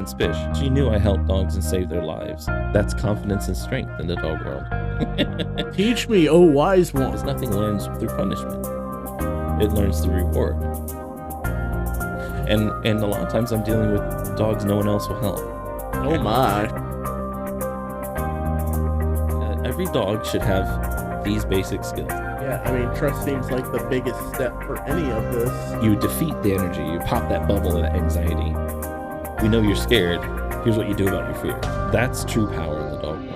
Captain Spish. She knew I helped dogs and saved their lives. That's confidence and strength in the dog world. Teach me, oh wise one. Because nothing learns through punishment. It learns through reward. And a lot of times I'm dealing with dogs no one else will help. Oh my. Every dog should have these basic skills. Yeah, I mean, trust seems like the biggest step for any of this. You defeat the energy. You pop that bubble of anxiety. We know you're scared. Here's what you do about your fear. That's true power in the dog world.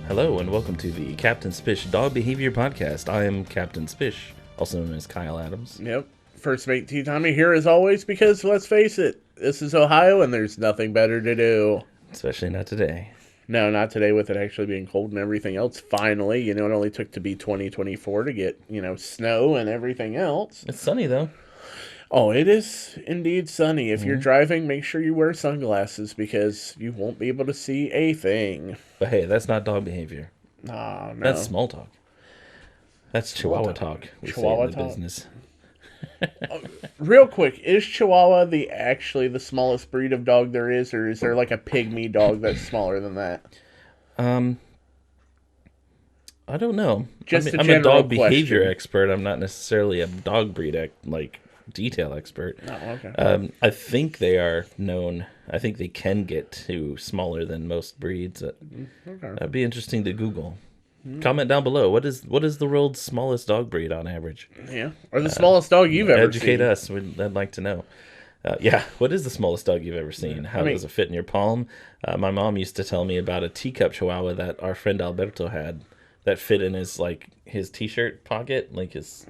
Hello and welcome to the Captain Spish Dog Behavior Podcast. I am Captain Spish, also known as Kyle Adams. Yep. First mate T.Tommy here as always because, let's face it, this is Ohio and there's nothing better to do. Especially not today. No, not today with it actually being cold and everything else. Finally, it only took to be 2024 to get, snow and everything else. It's sunny though. Oh, it is indeed sunny. If you're driving, make sure you wear sunglasses because you won't be able to see a thing. But hey, that's not dog behavior. Oh, no. That's small talk. That's Chihuahua talk. Chihuahua say in the talk. business. Real quick, is Chihuahua actually the smallest breed of dog there is, or is there like a pygmy dog that's smaller than that? I don't know. Just I'm a dog behavior expert. I'm not necessarily a dog breed detail expert. Oh, okay. I think they are known. I think they can get to smaller than most breeds. Okay. That'd be interesting to Google. Comment down below. What is the world's smallest dog breed on average? Yeah, or the smallest dog you've ever seen. Educate us. I'd like to know. What is the smallest dog you've ever seen? How does it fit in your palm? My mom used to tell me about a teacup Chihuahua that our friend Alberto had that fit in his t-shirt pocket, like his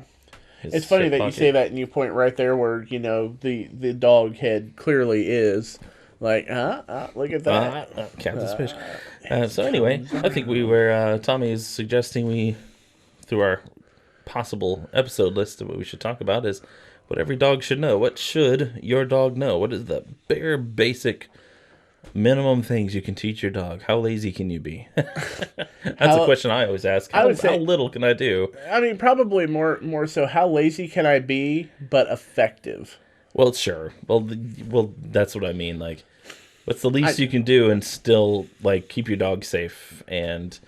It's funny that you say that and you point right there where, the dog head clearly is. Like, look at that. Captain Spish. So anyway, I think Tommy is suggesting we, through our possible episode list of what we should talk about, is what every dog should know. What should your dog know? What is the bare basic minimum things you can teach your dog? How lazy can you be? That's a question I always ask. How little can I do? I mean, probably more so, how lazy can I be, but effective? Well, sure. Well, that's what I mean. Like, what's the least you can do and still keep your dog safe and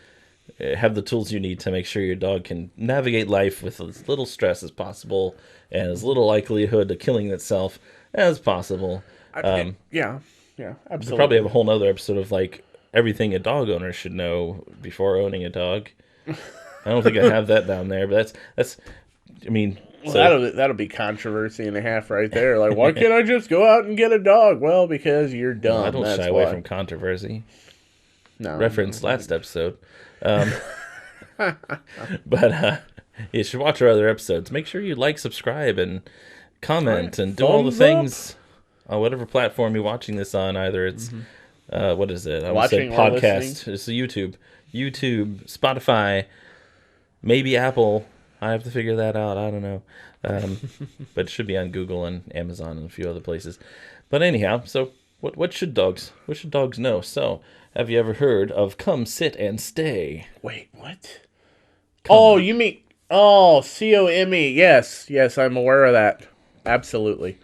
have the tools you need to make sure your dog can navigate life with as little stress as possible and as little likelihood of killing itself as possible. Yeah, absolutely. We'll probably have a whole nother episode of everything a dog owner should know before owning a dog. I don't think I have that down there, but that's. I mean. Well, that'll be controversy and a half right there. Like, why can't I just go out and get a dog? Well, because you're dumb. No, I don't shy away from controversy. No. Reference last episode. But you should watch our other episodes. Make sure you subscribe, and comment, and do all the things on whatever platform you're watching this on. Either it's, what is it? I would say podcast. It's YouTube, Spotify, maybe Apple. I have to figure that out. I don't know. But it should be on Google and Amazon and a few other places. But anyhow, so what should dogs know? So, have you ever heard of Come Sit and Stay? What? Oh, you mean COME. Yes, I'm aware of that. Absolutely.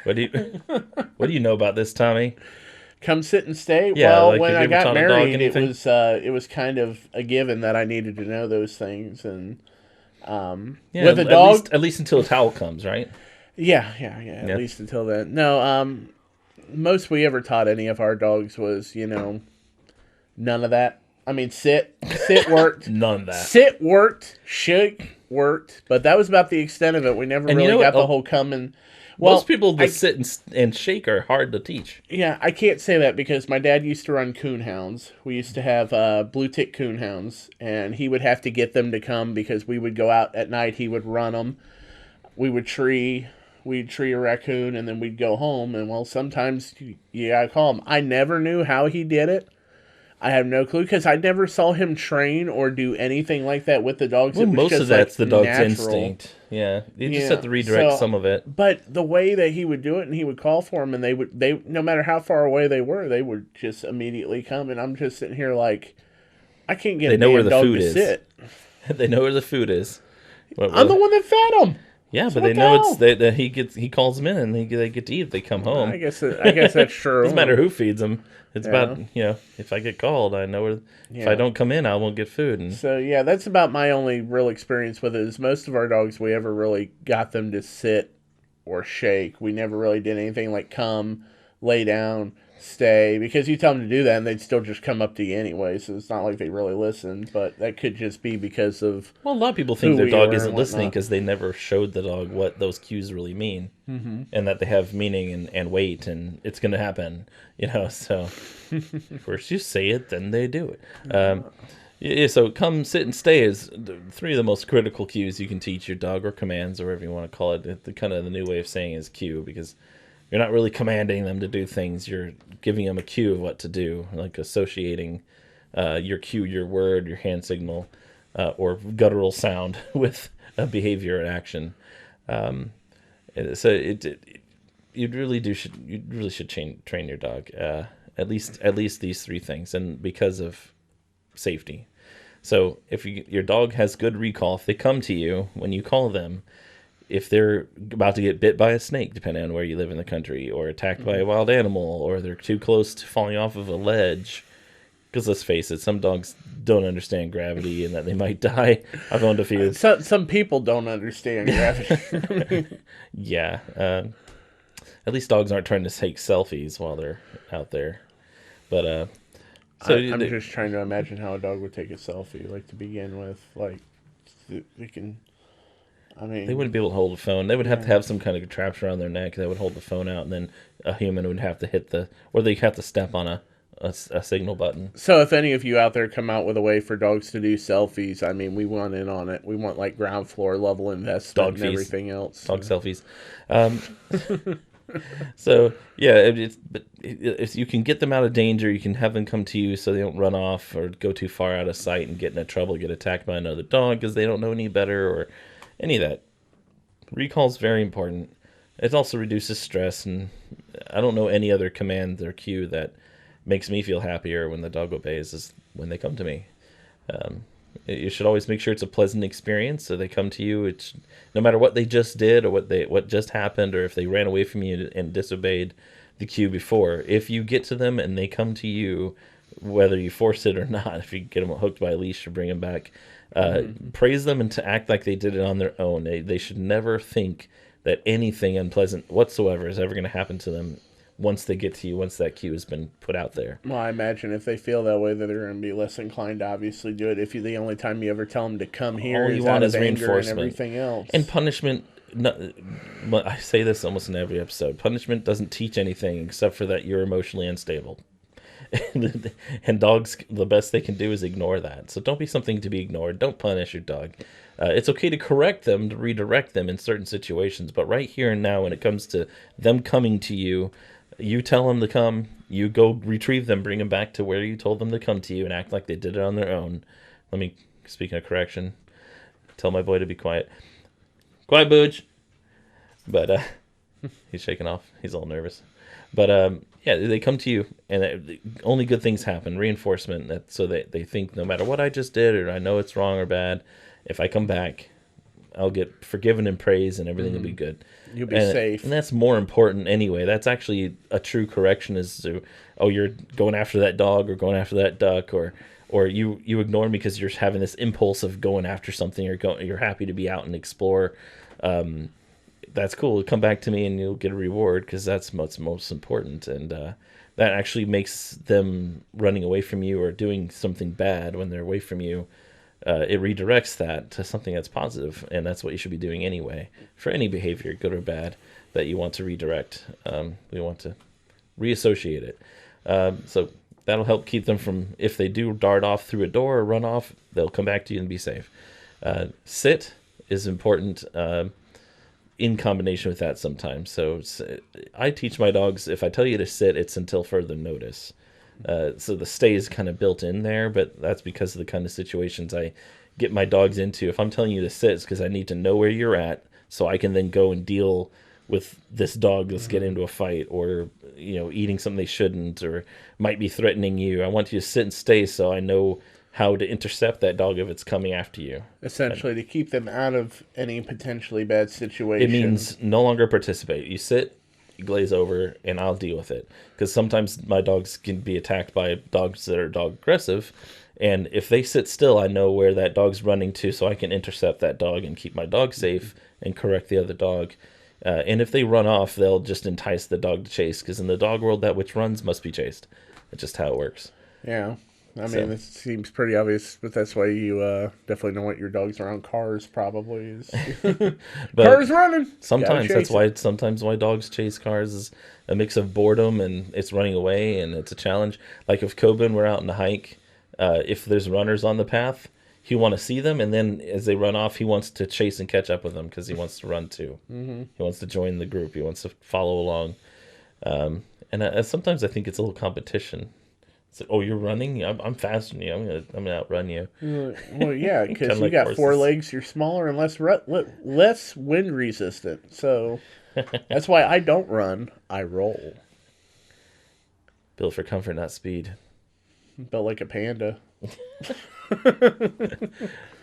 What do you know about this, Tommy? Come sit and stay. Yeah, well, when I got married, it was kind of a given that I needed to know those things, and with a dog, at least until a towel comes, right? Yeah. At least until then. No, most we ever taught any of our dogs was, none of that. I mean, sit worked. None of that. Sit worked. Shake worked, but that was about the extent of it. We never really got the whole come and. Well, most people that sit and shake are hard to teach. Yeah, I can't say that because my dad used to run coonhounds. We used to have blue tick coonhounds, and he would have to get them to come because we would go out at night. He would run them. We'd tree a raccoon, and then we'd go home. And, well, sometimes you gotta call him. I never knew how he did it. I have no clue because I never saw him train or do anything like that with the dogs. Well, It was most just of that's like the dog's natural. instinct. Yeah, you just Yeah, have to redirect so, some of it. But the way that he would do it, and he would call for them, and they no matter how far away they were, they would just immediately come. And I'm just sitting here like, I can't get They a know where damn the dog food to is. sit. They know where the food is. I'm the one that fed them. Yeah, So but what they the know hell? that he calls them in and they get to eat if they come home. I guess that's true. Doesn't matter who feeds them. It's Yeah. about, if I get called, I know where. If I Yeah. don't come in, I won't get food. And So yeah, that's about my only real experience with it. Is most of our dogs we ever really got them to sit or shake. We never really did anything like come, lay down, stay, because you tell them to do that and they'd still just come up to you anyway. So it's not like they really listened, but that could just be because of well, a lot of people think who their we dog were isn't and listening whatnot. because they never showed the dog what those cues really mean, and that they have meaning and weight, and it's going to happen. So first you say it, then they do it. Yeah, so come, sit, and stay is three of the most critical cues you can teach your dog, or commands, or whatever you want to call it. The kind of the new way of saying is cue, because you're not really commanding them to do things. You're giving them a cue of what to do, like associating your cue, your word, your hand signal, or guttural sound with a behavior and action. You really should train your dog at least these three things, and because of safety. So if your dog has good recall, if they come to you when you call them, if they're about to get bit by a snake, depending on where you live in the country, or attacked by a wild animal, or they're too close to falling off of a ledge, because let's face it, some dogs don't understand gravity and that they might die. I've owned a few. Some people don't understand gravity. Yeah. At least dogs aren't trying to take selfies while they're out there. But I'm just trying to imagine how a dog would take a selfie, like to begin with. Like they can. I mean, they wouldn't be able to hold a phone. They would have to have some kind of contraption around their neck that would hold the phone out, and then a human would have to or they'd have to step on a signal button. So if any of you out there come out with a way for dogs to do selfies, I mean, we want in on it. We want like ground floor level investment and everything else. Dog selfies. So yeah, if you can get them out of danger, you can have them come to you so they don't run off or go too far out of sight and get into trouble, get attacked by another dog because they don't know any better or any of that. Recall is very important. It also reduces stress, and I don't know any other command or cue that makes me feel happier when the dog obeys is when they come to me. You should always make sure it's a pleasant experience. So they come to you. It's no matter what they just did or what just happened, or if they ran away from you and disobeyed the cue before. If you get to them and they come to you, whether you force it or not, if you get them hooked by a leash or bring them back, praise them and to act like they did it on their own. They should never think that anything unpleasant whatsoever is ever going to happen to them once they get to you, once that cue has been put out there. Well, I imagine if they feel that way, that they're going to be less inclined to obviously do it. If the only time you ever tell them to come here is out of anger and everything else. And punishment, I say this almost in every episode, punishment doesn't teach anything except for that you're emotionally unstable. And dogs, the best they can do is ignore that. So don't be something to be ignored. Don't punish your dog. It's okay to correct them, to redirect them in certain situations. But right here and now, when it comes to them coming to you, you tell them to come, you go retrieve them, bring them back to where you told them to come to you and act like they did it on their own. Speaking of correction, tell my boy to be quiet. Quiet, Booge. But he's shaking off. He's all nervous. But yeah, they come to you, and only good things happen. Reinforcement, so they think no matter what I just did, or I know it's wrong or bad, if I come back, I'll get forgiven and praised, and everything will be good. You'll be safe. And that's more important anyway. That's actually a true correction is to, you're going after that dog or going after that duck, or you ignore me because you're having this impulse of going after something, or you're happy to be out and explore. That's cool. Come back to me and you'll get a reward because that's what's most important. And that actually makes them running away from you or doing something bad when they're away from you. It redirects that to something that's positive, and that's what you should be doing anyway for any behavior, good or bad, that you want to redirect. We want to reassociate it. So that'll help keep them from, if they do dart off through a door or run off, they'll come back to you and be safe. Sit is important in combination with that sometimes. So I teach my dogs, if I tell you to sit, it's until further notice. So the stay is kind of built in there, but that's because of the kind of situations I get my dogs into. If I'm telling you to sit, it's because I need to know where you're at so I can then go and deal with this dog that's getting into a fight, or eating something they shouldn't, or might be threatening you. I want you to sit and stay so I know how to intercept that dog if it's coming after you. Essentially, to keep them out of any potentially bad situation. It means no longer participate. You sit, you glaze over, and I'll deal with it. Because sometimes my dogs can be attacked by dogs that are dog aggressive, and if they sit still, I know where that dog's running to, so I can intercept that dog and keep my dog safe and correct the other dog. And if they run off, they'll just entice the dog to chase, because in the dog world, that which runs must be chased. That's just how it works. Yeah. I mean, it seems pretty obvious, but that's why you definitely don't want your dogs around cars, probably. Cars running! Sometimes that's why dogs chase cars is a mix of boredom and it's running away, and it's a challenge. Like if Coben were out on a hike, if there's runners on the path, he want to see them, and then as they run off, he wants to chase and catch up with them because he wants to run too. Mm-hmm. He wants to join the group. He wants to follow along. And sometimes I think it's a little competition. It's like, oh, you're running? I'm faster than you. I'm gonna outrun you. Well, yeah, because you got horses. 4 legs, you're smaller and less wind resistant. So that's why I don't run. I roll. Built for comfort, not speed. Built like a panda.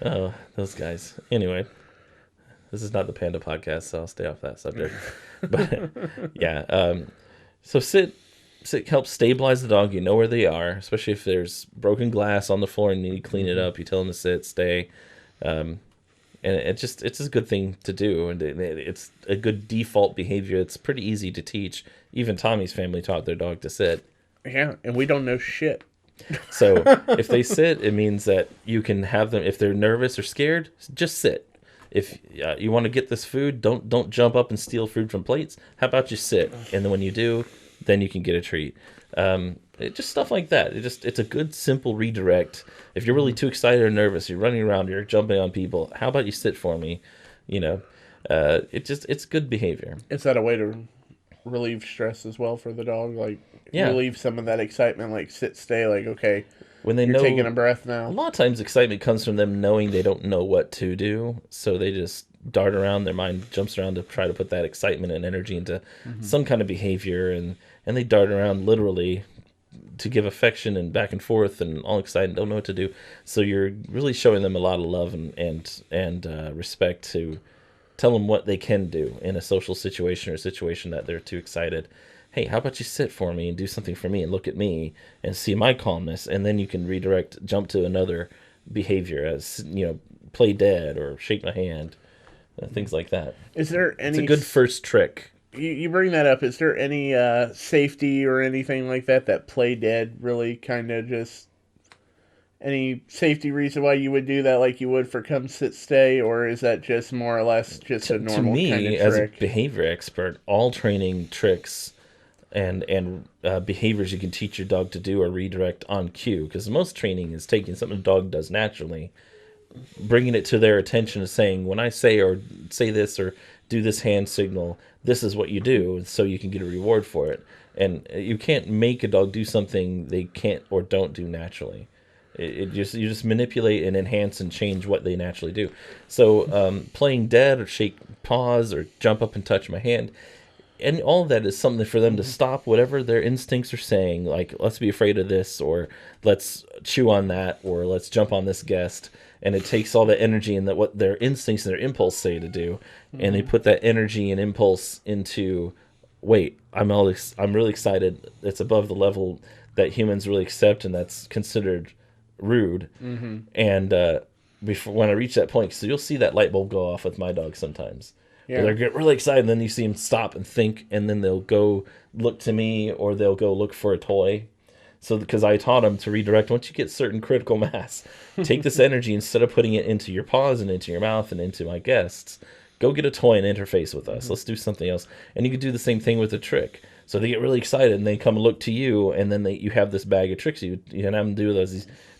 Oh, those guys. Anyway, this is not the panda podcast, so I'll stay off that subject. But yeah, so sit helps stabilize the dog. You know where they are, especially if there's broken glass on the floor and you need to clean it up. You tell them to sit, stay, and it's a good thing to do, and it's a good default behavior. It's pretty easy to teach. Even Tommy's family taught their dog to sit. Yeah, and we don't know shit. So if they sit, it means that you can have them. If they're nervous or scared, just sit. If you want to get this food, don't jump up and steal food from plates. How about you sit, and then when you do, then you can get a treat. Just stuff like that. It's a good, simple redirect. If you're really too excited or nervous, you're running around, you're jumping on people. How about you sit for me? It's good behavior. Is that a way to relieve stress as well for the dog? Like, relieve some of that excitement, like sit, stay, like, okay, when you're taking a breath now. A lot of times excitement comes from them knowing they don't know what to do, so they just dart around. Their mind jumps around to try to put that excitement and energy into some kind of behavior, and they dart around literally to give affection and back and forth and all excited, don't know what to do. So you're really showing them a lot of love and respect to tell them what they can do in a social situation or a situation that they're too excited. Hey, how about you sit for me and do something for me and look at me and see my calmness, and then you can jump to another behavior, as play dead or shake my hand, things like that. Is there any? It's a good first trick. You bring that up. Is there any safety or anything like that play dead really kind of just any safety reason why you would do that, like you would for come sit stay, or is that just more or less just a normal kind of trick? To me, as a behavior expert, all training tricks and behaviors you can teach your dog to do or redirect on cue, because most training is taking something a dog does naturally, bringing it to their attention and saying, when I say this or do this hand signal, this is what you do, so you can get a reward for it. And you can't make a dog do something they can't or don't do naturally. You just manipulate and enhance and change what they naturally do. So playing dead or shake paws or jump up and touch my hand, and all of that is something for them to stop whatever their instincts are saying, like, let's be afraid of this, or let's chew on that, or let's jump on this guest. And it takes all that energy and what their instincts and their impulse say to do, and they put that energy and impulse into, wait, I'm really excited. It's above the level that humans really accept, and that's considered rude. And when I reach that point, so you'll see that light bulb go off with my dog sometimes. Yeah. They'll get really excited, and then you see them stop and think, and then they'll go look to me, or they'll go look for a toy. So, because I taught them to redirect, once you get certain critical mass, take this energy, instead of putting it into your paws and into your mouth and into my guests, go get a toy and interface with us. Let's do something else. And you can do the same thing with a trick. So they get really excited and they come and look to you, and then you have this bag of tricks. You can have them do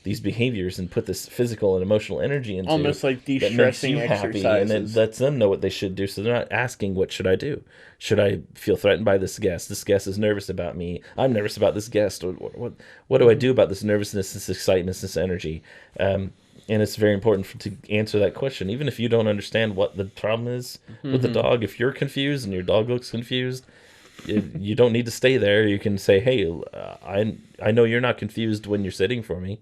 these behaviors and put this physical and emotional energy into, almost like de-stressing exercises, and it lets them know what they should do. So they're not asking, what should I do? Should I feel threatened by this guest? This guest is nervous about me. I'm nervous about this guest. What do I do about this nervousness, this excitement, this energy? And it's very important to answer that question, even if you don't understand what the problem is with the dog. If you're confused and your dog looks confused, you don't need to stay there. You can say, hey, I know you're not confused when you're sitting for me.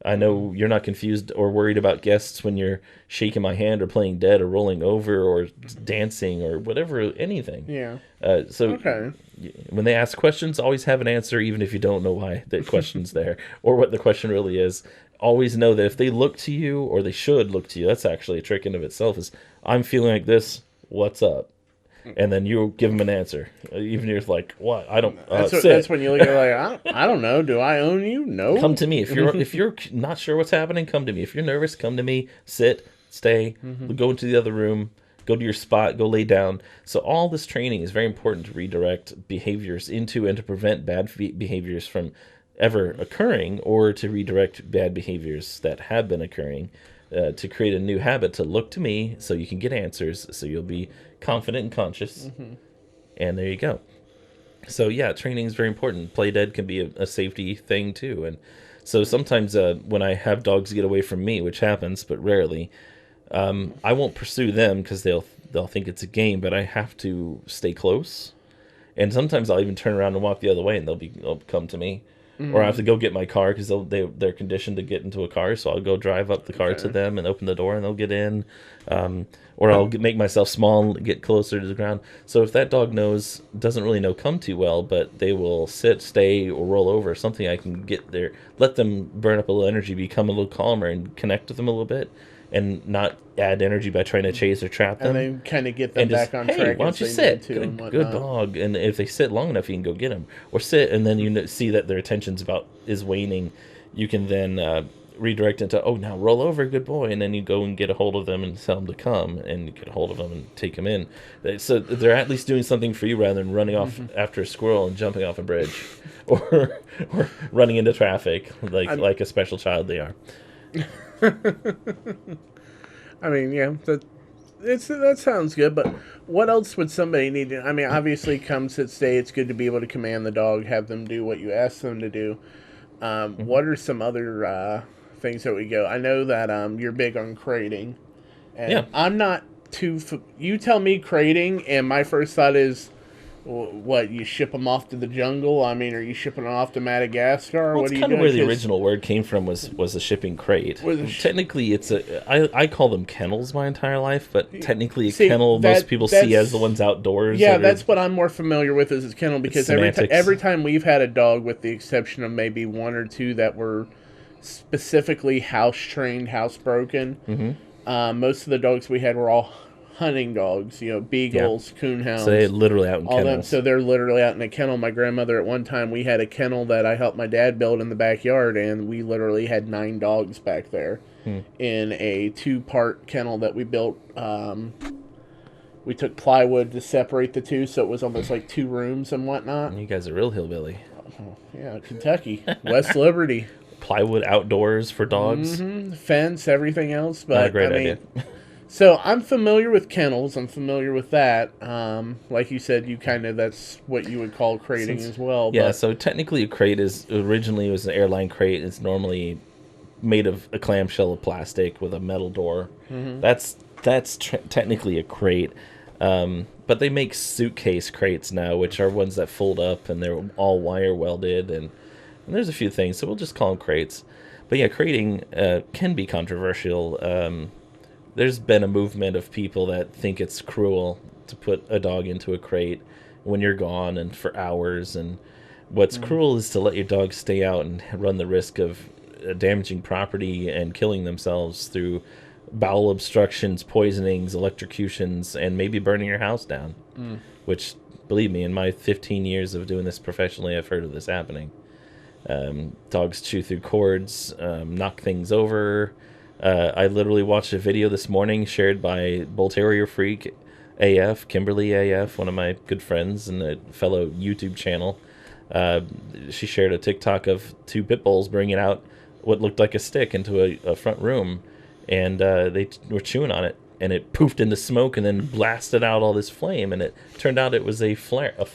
I know you're not confused or worried about guests when you're shaking my hand or playing dead or rolling over or dancing or whatever, anything. Yeah. So when they ask questions, always have an answer, even if you don't know why the question's there or what the question really is. Always know that if they look to you, or they should look to you, that's actually a trick in of itself, is I'm feeling like this, what's up? And then you give them an answer, even if you're like, "What? I don't." That's when you look at like, I don't know. Do I own you? No. Come to me if you're not sure what's happening. Come to me. If you're nervous, come to me. Sit, stay, go into the other room, go to your spot, go lay down. So all this training is very important to redirect behaviors into and to prevent bad behaviors from ever occurring, or to redirect bad behaviors that have been occurring. To create a new habit to look to me so you can get answers, so you'll be confident and conscious. And there you go. So yeah, training is very important. Play dead can be a safety thing too. And so sometimes when I have dogs get away from me, which happens but rarely, I won't pursue them because they'll think it's a game, but I have to stay close. And sometimes I'll even turn around and walk the other way, and they'll come to me. Or I have to go get my car because they're conditioned to get into a car. So I'll go drive up the car to them and open the door, and they'll get in. Or I'll make myself small and get closer to the ground. So if that dog doesn't really know come too well, but they will sit, stay, or roll over, something I can get there, let them burn up a little energy, become a little calmer, and connect with them a little bit, and not add energy by trying to chase or trap them. And then kind of get them back on track. Hey, why don't you sit? Good dog. And if they sit long enough, you can go get them. Or sit, and then you see that their attention's is waning. You can then redirect into, now roll over, good boy. And then you go and get a hold of them and tell them to come, and you get a hold of them and take them in. So they're at least doing something for you rather than running off after a squirrel and jumping off a bridge or running into traffic like a special child they are. I mean, yeah, that sounds good, but what else would somebody need to... I mean, obviously, come, sit, stay, it's good to be able to command the dog, have them do what you ask them to do. What are some other things that we go? I know that you're big on crating, and I'm not too... You tell me crating, and my first thought is... What, you ship them off to the jungle? I mean, are you shipping them off to Madagascar? Well, it's kind of where the original word came from, was a shipping crate. Technically, I call them kennels my entire life, but technically a kennel most people see as the ones outdoors. Yeah, that's what I'm more familiar with as a kennel, because every time we've had a dog, with the exception of maybe one or two that were specifically house-trained, housebroken, most of the dogs we had were all hunting dogs, beagles, coonhounds. So they're literally out in kennels. Them, so they're literally out in a kennel. My grandmother, at one time, we had a kennel that I helped my dad build in the backyard, and we literally had 9 dogs back there in a 2-part kennel that we built. We took plywood to separate the two, so it was almost like 2 rooms and whatnot. You guys are real hillbilly. Oh, yeah, Kentucky. West Liberty. Plywood outdoors for dogs. Fence, everything else. But, not a great idea. So I'm familiar with kennels. I'm familiar with that. Like you said, that's what you would call crating as well. Yeah, so technically a crate originally was an airline crate. It's normally made of a clamshell of plastic with a metal door. That's technically a crate. But they make suitcase crates now, which are ones that fold up, and they're all wire welded, and there's a few things, so we'll just call them crates. But yeah, crating can be controversial. There's been a movement of people that think it's cruel to put a dog into a crate when you're gone and for hours. And what's cruel is to let your dog stay out and run the risk of damaging property and killing themselves through bowel obstructions, poisonings, electrocutions, and maybe burning your house down. Which, believe me, in my 15 years of doing this professionally, I've heard of this happening. Dogs chew through cords, knock things over. I literally watched a video this morning shared by Bull Terrier Freak AF, Kimberly AF, one of my good friends and a fellow YouTube channel. She shared a TikTok of two pit bulls bringing out what looked like a stick into a front room, and they were chewing on it, and it poofed into smoke and then blasted out all this flame, and it turned out it was a flare, a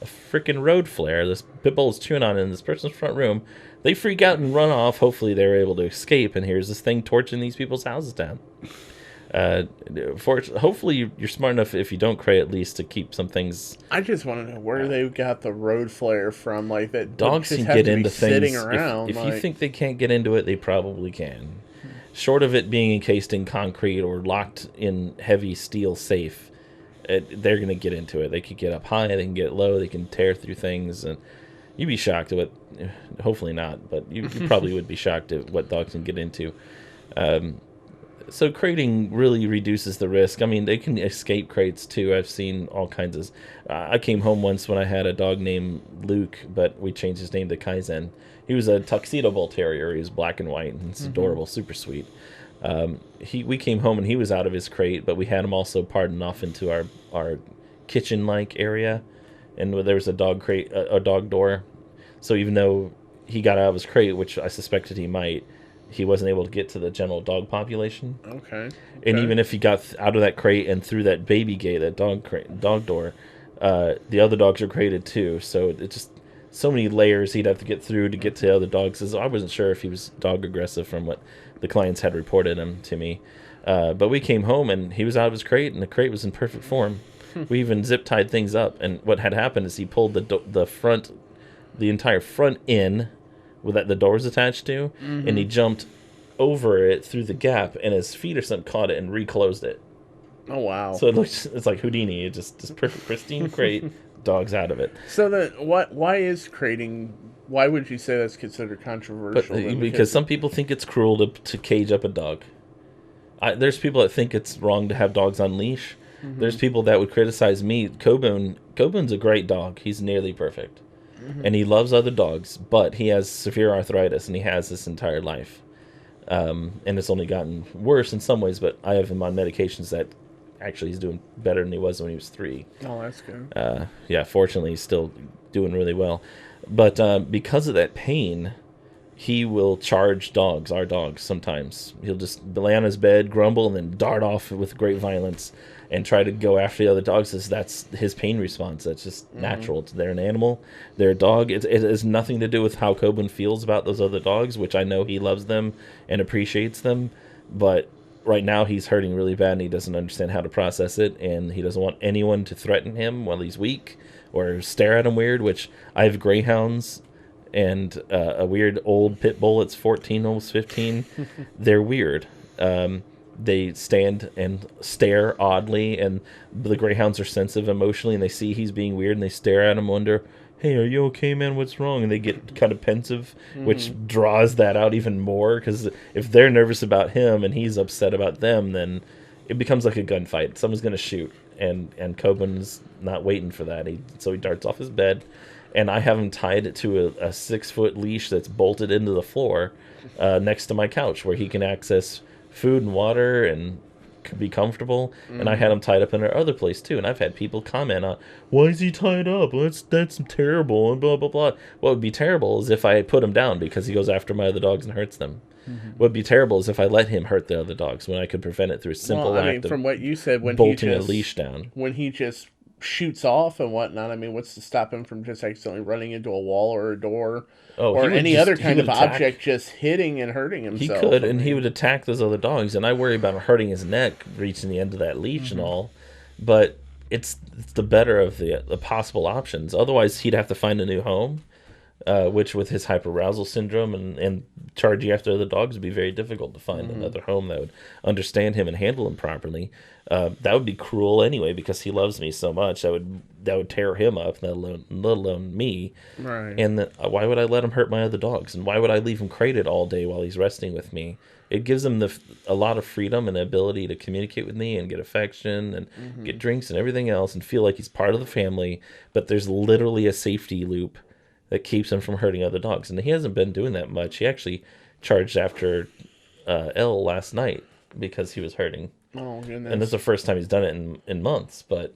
freaking road flare. This pit bull is chewing on it in this person's front room. They freak out and run off. Hopefully they were able to escape, and here's this thing torching these people's houses down. Hopefully you're smart enough, if you don't crate, at least to keep some things. I just want to know where they got the road flare from. Like that, dogs can get into things. If you think they can't get into it, they probably can. Short of it being encased in concrete or locked in heavy steel safe, they're going to get into it. They could get up high, they can get low, they can tear through things, and you'd be shocked at what. Hopefully not, but you probably would be shocked at what dogs can get into. So crating really reduces the risk. I mean, they can escape crates too. I've seen all kinds of. I came home once when I had a dog named Luke, but we changed his name to Kaizen. He was a tuxedo bull terrier. He was black and white, and it's adorable, super sweet. We came home and he was out of his crate, but we had him also pardoned off into our kitchen-like area, and there was a dog crate, a dog door. So even though he got out of his crate, which I suspected he might, he wasn't able to get to the general dog population. Okay. And even if he got out of that crate and through that baby gate, that dog door, the other dogs are crated too. So it's just so many layers he'd have to get through to get to the other dogs. So I wasn't sure if he was dog aggressive from what the clients had reported him to me. But we came home and he was out of his crate, and the crate was in perfect form. We even zip tied things up, and what had happened is he pulled the entire front in, that the door was attached to, and he jumped over it through the gap, and his feet or something caught it and reclosed it. Oh wow! So it's like Houdini. It just perfect, pristine crate, dogs out of it. So then, why is crating? Why would you say that's considered controversial? Because some people think it's cruel to cage up a dog. There's people that think it's wrong to have dogs on leash. There's people that would criticize me. Coburn's a great dog. He's nearly perfect. And he loves other dogs, but he has severe arthritis, and he has this entire life. And it's only gotten worse in some ways, but I have him on medications that actually he's doing better than he was when he was 3. Oh, that's good. Yeah, fortunately, he's still doing really well. But because of that pain, he will charge our dogs sometimes. He'll just lay on his bed, grumble, and then dart off with great violence and try to go after the other dogs. That's his pain response. That's just natural. They're an animal. They're a dog. It has nothing to do with how Coburn feels about those other dogs, which I know he loves them and appreciates them. But right now he's hurting really bad, and he doesn't understand how to process it, and he doesn't want anyone to threaten him while he's weak or stare at him weird, which I have greyhounds and a weird old pit bull that's 14, almost 15. They're weird. They stand and stare oddly, and the greyhounds are sensitive emotionally, and they see he's being weird, and they stare at him, wonder, hey, are you okay, man? What's wrong? And they get kind of pensive, which draws that out even more, because if they're nervous about him and he's upset about them, then it becomes like a gunfight. Someone's going to shoot, and Coburn's not waiting for that. So he darts off his bed, and I have him tied to a 6-foot leash that's bolted into the floor next to my couch, where he can access food and water and be comfortable. And I had him tied up in our other place too, and I've had people comment on, why is he tied up? That's terrible, and blah blah blah. What would be terrible is if I put him down because he goes after my other dogs and hurts them. What would be terrible is if I let him hurt the other dogs, when I could prevent it through a simple act of from what you said, when bolting a leash down. When he just shoots off and whatnot, I mean, what's to stop him from just accidentally running into a wall or a door or any other kind of object, just hitting and hurting himself? He could, and he would attack those other dogs, and I worry about him hurting his neck, reaching the end of that leash and all. But it's the better of the possible options. Otherwise, he'd have to find a new home, which with his hyperarousal syndrome and charging after other dogs would be very difficult to find another home that would understand him and handle him properly. That would be cruel anyway, because he loves me so much. That would tear him up, let alone me. Right. And why would I let him hurt my other dogs? And why would I leave him crated all day while he's resting with me? It gives him a lot of freedom and the ability to communicate with me and get affection and get drinks and everything else and feel like he's part of the family. But there's literally a safety loop that keeps him from hurting other dogs. And he hasn't been doing that much. He actually charged after Elle last night because he was hurting. Oh goodness! And this is the first time he's done it in months. But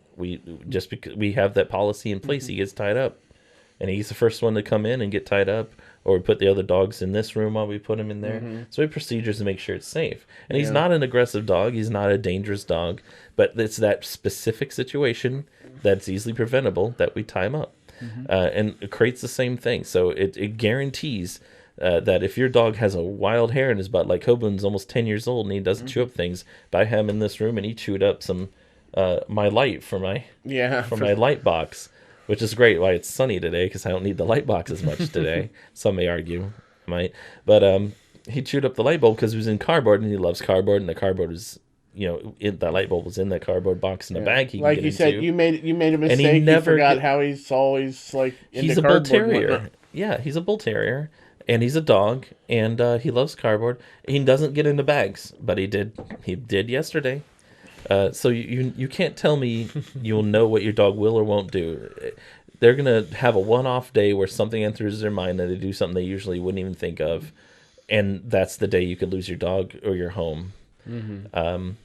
just because we have that policy in place, he gets tied up, and he's the first one to come in and get tied up. Or we put the other dogs in this room while we put him in there. So we have procedures to make sure it's safe. And he's not an aggressive dog. He's not a dangerous dog. But it's that specific situation that's easily preventable that we tie him up. And it creates the same thing. So it guarantees that if your dog has a wild hair in his butt, like Kobun's almost 10 years old and he doesn't chew up things, but I have him in this room and he chewed up some my light for my light box. Which is great why it's sunny today, because I don't need the light box as much today. Some may argue, might. But he chewed up the light bulb because he was in cardboard, and he loves cardboard, and the cardboard is, that light bulb was in that cardboard box in a bag. Like you said, you made a mistake. And he never forgot how he's always like into he's a bull terrier. Yeah, he's a bull terrier, and he's a dog, and he loves cardboard. He doesn't get into bags, but he did. He did yesterday. So you can't tell me you'll know what your dog will or won't do. They're going to have a one-off day where something enters their mind and they do something they usually wouldn't even think of. And that's the day you could lose your dog or your home. And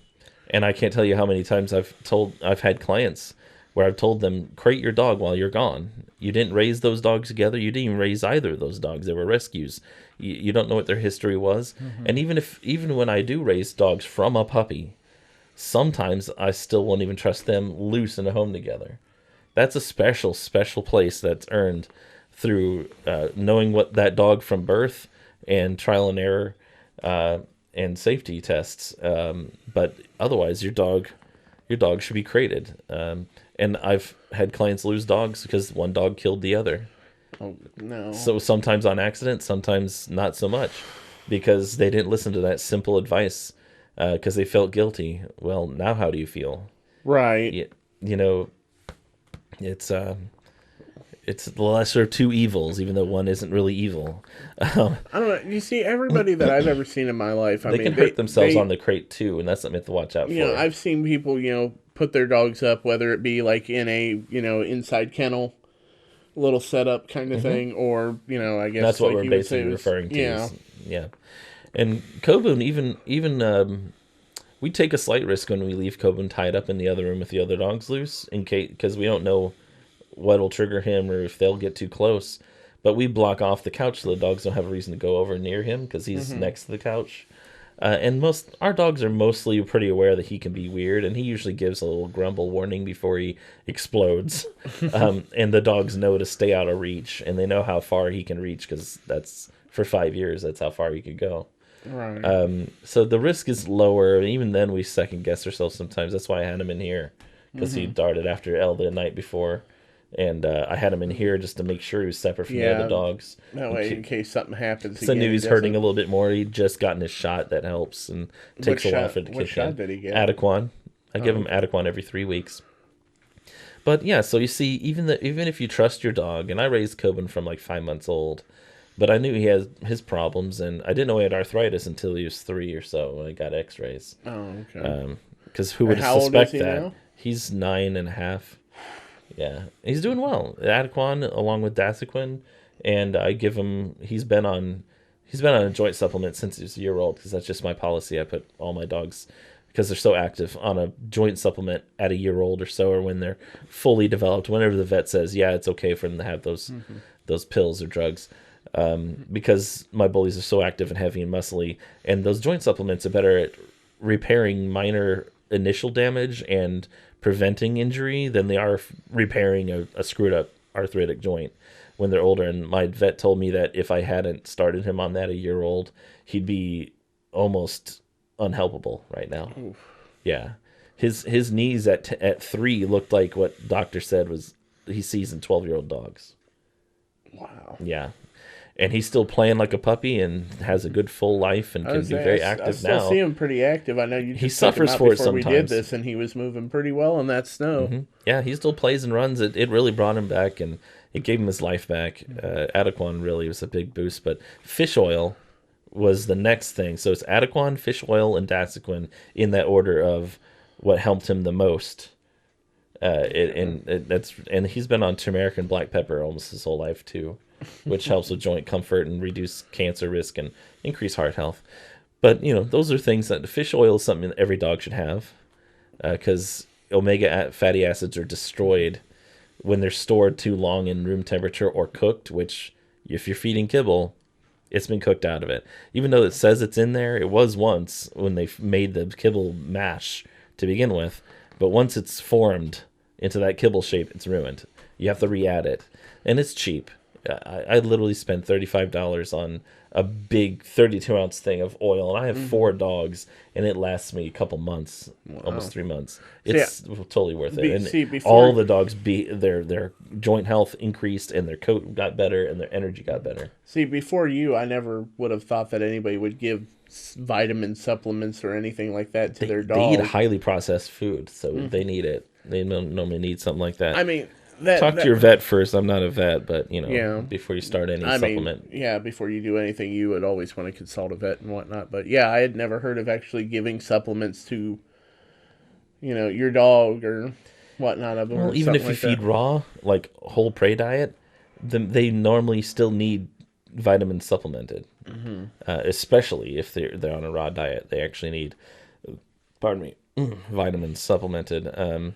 I can't tell you how many times I've had clients where I've told them, crate your dog while you're gone. You didn't raise those dogs together. You didn't even raise either of those dogs. They were rescues. You don't know what their history was. And even when I do raise dogs from a puppy, sometimes I still won't even trust them loose in a home together. That's a special place that's earned through knowing what that dog from birth and trial and error and safety tests. But otherwise, your dog should be crated. And I've had clients lose dogs because one dog killed the other. Oh, no. So sometimes on accident, sometimes not so much, because they didn't listen to that simple advice. Because they felt guilty. Well, now how do you feel? Right. It's the lesser of two evils, even though one isn't really evil. I don't know. You see, everybody that I've ever seen in my life, they can hurt themselves on the crate too, and that's something you have to watch out for. I've seen people, put their dogs up, whether it be like in a, inside kennel, little setup kind of thing, or I guess that's what we're basically referring to. Yeah. And Kobun, even we take a slight risk when we leave Kobun tied up in the other room with the other dogs loose, because we don't know what will trigger him or if they'll get too close. But we block off the couch so the dogs don't have a reason to go over near him because he's next to the couch. And our dogs are mostly pretty aware that he can be weird, and he usually gives a little grumble warning before he explodes. And the dogs know to stay out of reach, and they know how far he can reach because that's for 5 years. That's how far he could go. Right. So the risk is lower. Even then, we second guess ourselves sometimes. That's why I had him in here, because he darted after Elle the night before, and I had him in here just to make sure he was separate from the other dogs. That way, in case something happens. So I knew he's hurting a little bit more. He'd just gotten his shot. That helps, and takes a while for it to kick in. What shot did he get? Adequan. I give him Adequan every 3 weeks. But yeah, so you see, even if you trust your dog, and I raised Kobun from like 5 months old. But I knew he had his problems, and I didn't know he had arthritis until he was 3 or so when I got x-rays. Oh, okay. Because who would suspect that? Now? He's 9.5. Yeah. He's doing well. Adequan, along with Dasequin, and I give him... He's been on a joint supplement since he was a year old, because that's just my policy. I put all my dogs, because they're so active, on a joint supplement at a year old or so, or when they're fully developed, whenever the vet says, yeah, it's okay for them to have those pills or drugs. Because my bullies are so active and heavy and muscly, and those joint supplements are better at repairing minor initial damage and preventing injury than they are repairing a screwed up arthritic joint when they're older. And my vet told me that if I hadn't started him on that a year old, he'd be almost unhelpable right now. Oof. Yeah. His knees at 3 looked like what doctor said was he sees in 12-year-old dogs. Wow. Yeah. And he's still playing like a puppy and has a good full life and can be very active now. I still see him pretty active. I know he suffers for it sometimes. We did this, and he was moving pretty well in that snow. Mm-hmm. Yeah, he still plays and runs. It really brought him back, and it gave him his life back. Adequan really was a big boost, but fish oil was the next thing. So it's Adequan, fish oil, and Dasequin in that order of what helped him the most. And he's been on turmeric and black pepper almost his whole life too, which helps with joint comfort and reduce cancer risk and increase heart health. But, those are things that fish oil is something that every dog should have, because omega fatty acids are destroyed when they're stored too long in room temperature or cooked, which if you're feeding kibble, it's been cooked out of it. Even though it says it's in there, it was once when they made the kibble mash to begin with. But once it's formed into that kibble shape, it's ruined. You have to re-add it. And it's cheap. I literally spent $35 on a big 32-ounce thing of oil, and I have 4 dogs, and it lasts me a couple months, almost 3 months. It's totally worth it. And all the dogs, their joint health increased, and their coat got better, and their energy got better. See, before you, I never would have thought that anybody would give vitamin supplements or anything like that to their dog. They eat highly processed food, so they need it. They normally need something like that. I mean... Talk to your vet first. I'm not a vet, but, before you start any supplement. Before you do anything, you would always want to consult a vet and whatnot. But, yeah, I had never heard of actually giving supplements to, your dog or whatnot of them. Well, even if you feed raw, like whole prey diet, they normally still need vitamins supplemented. Especially if they're on a raw diet. They actually need, vitamins supplemented.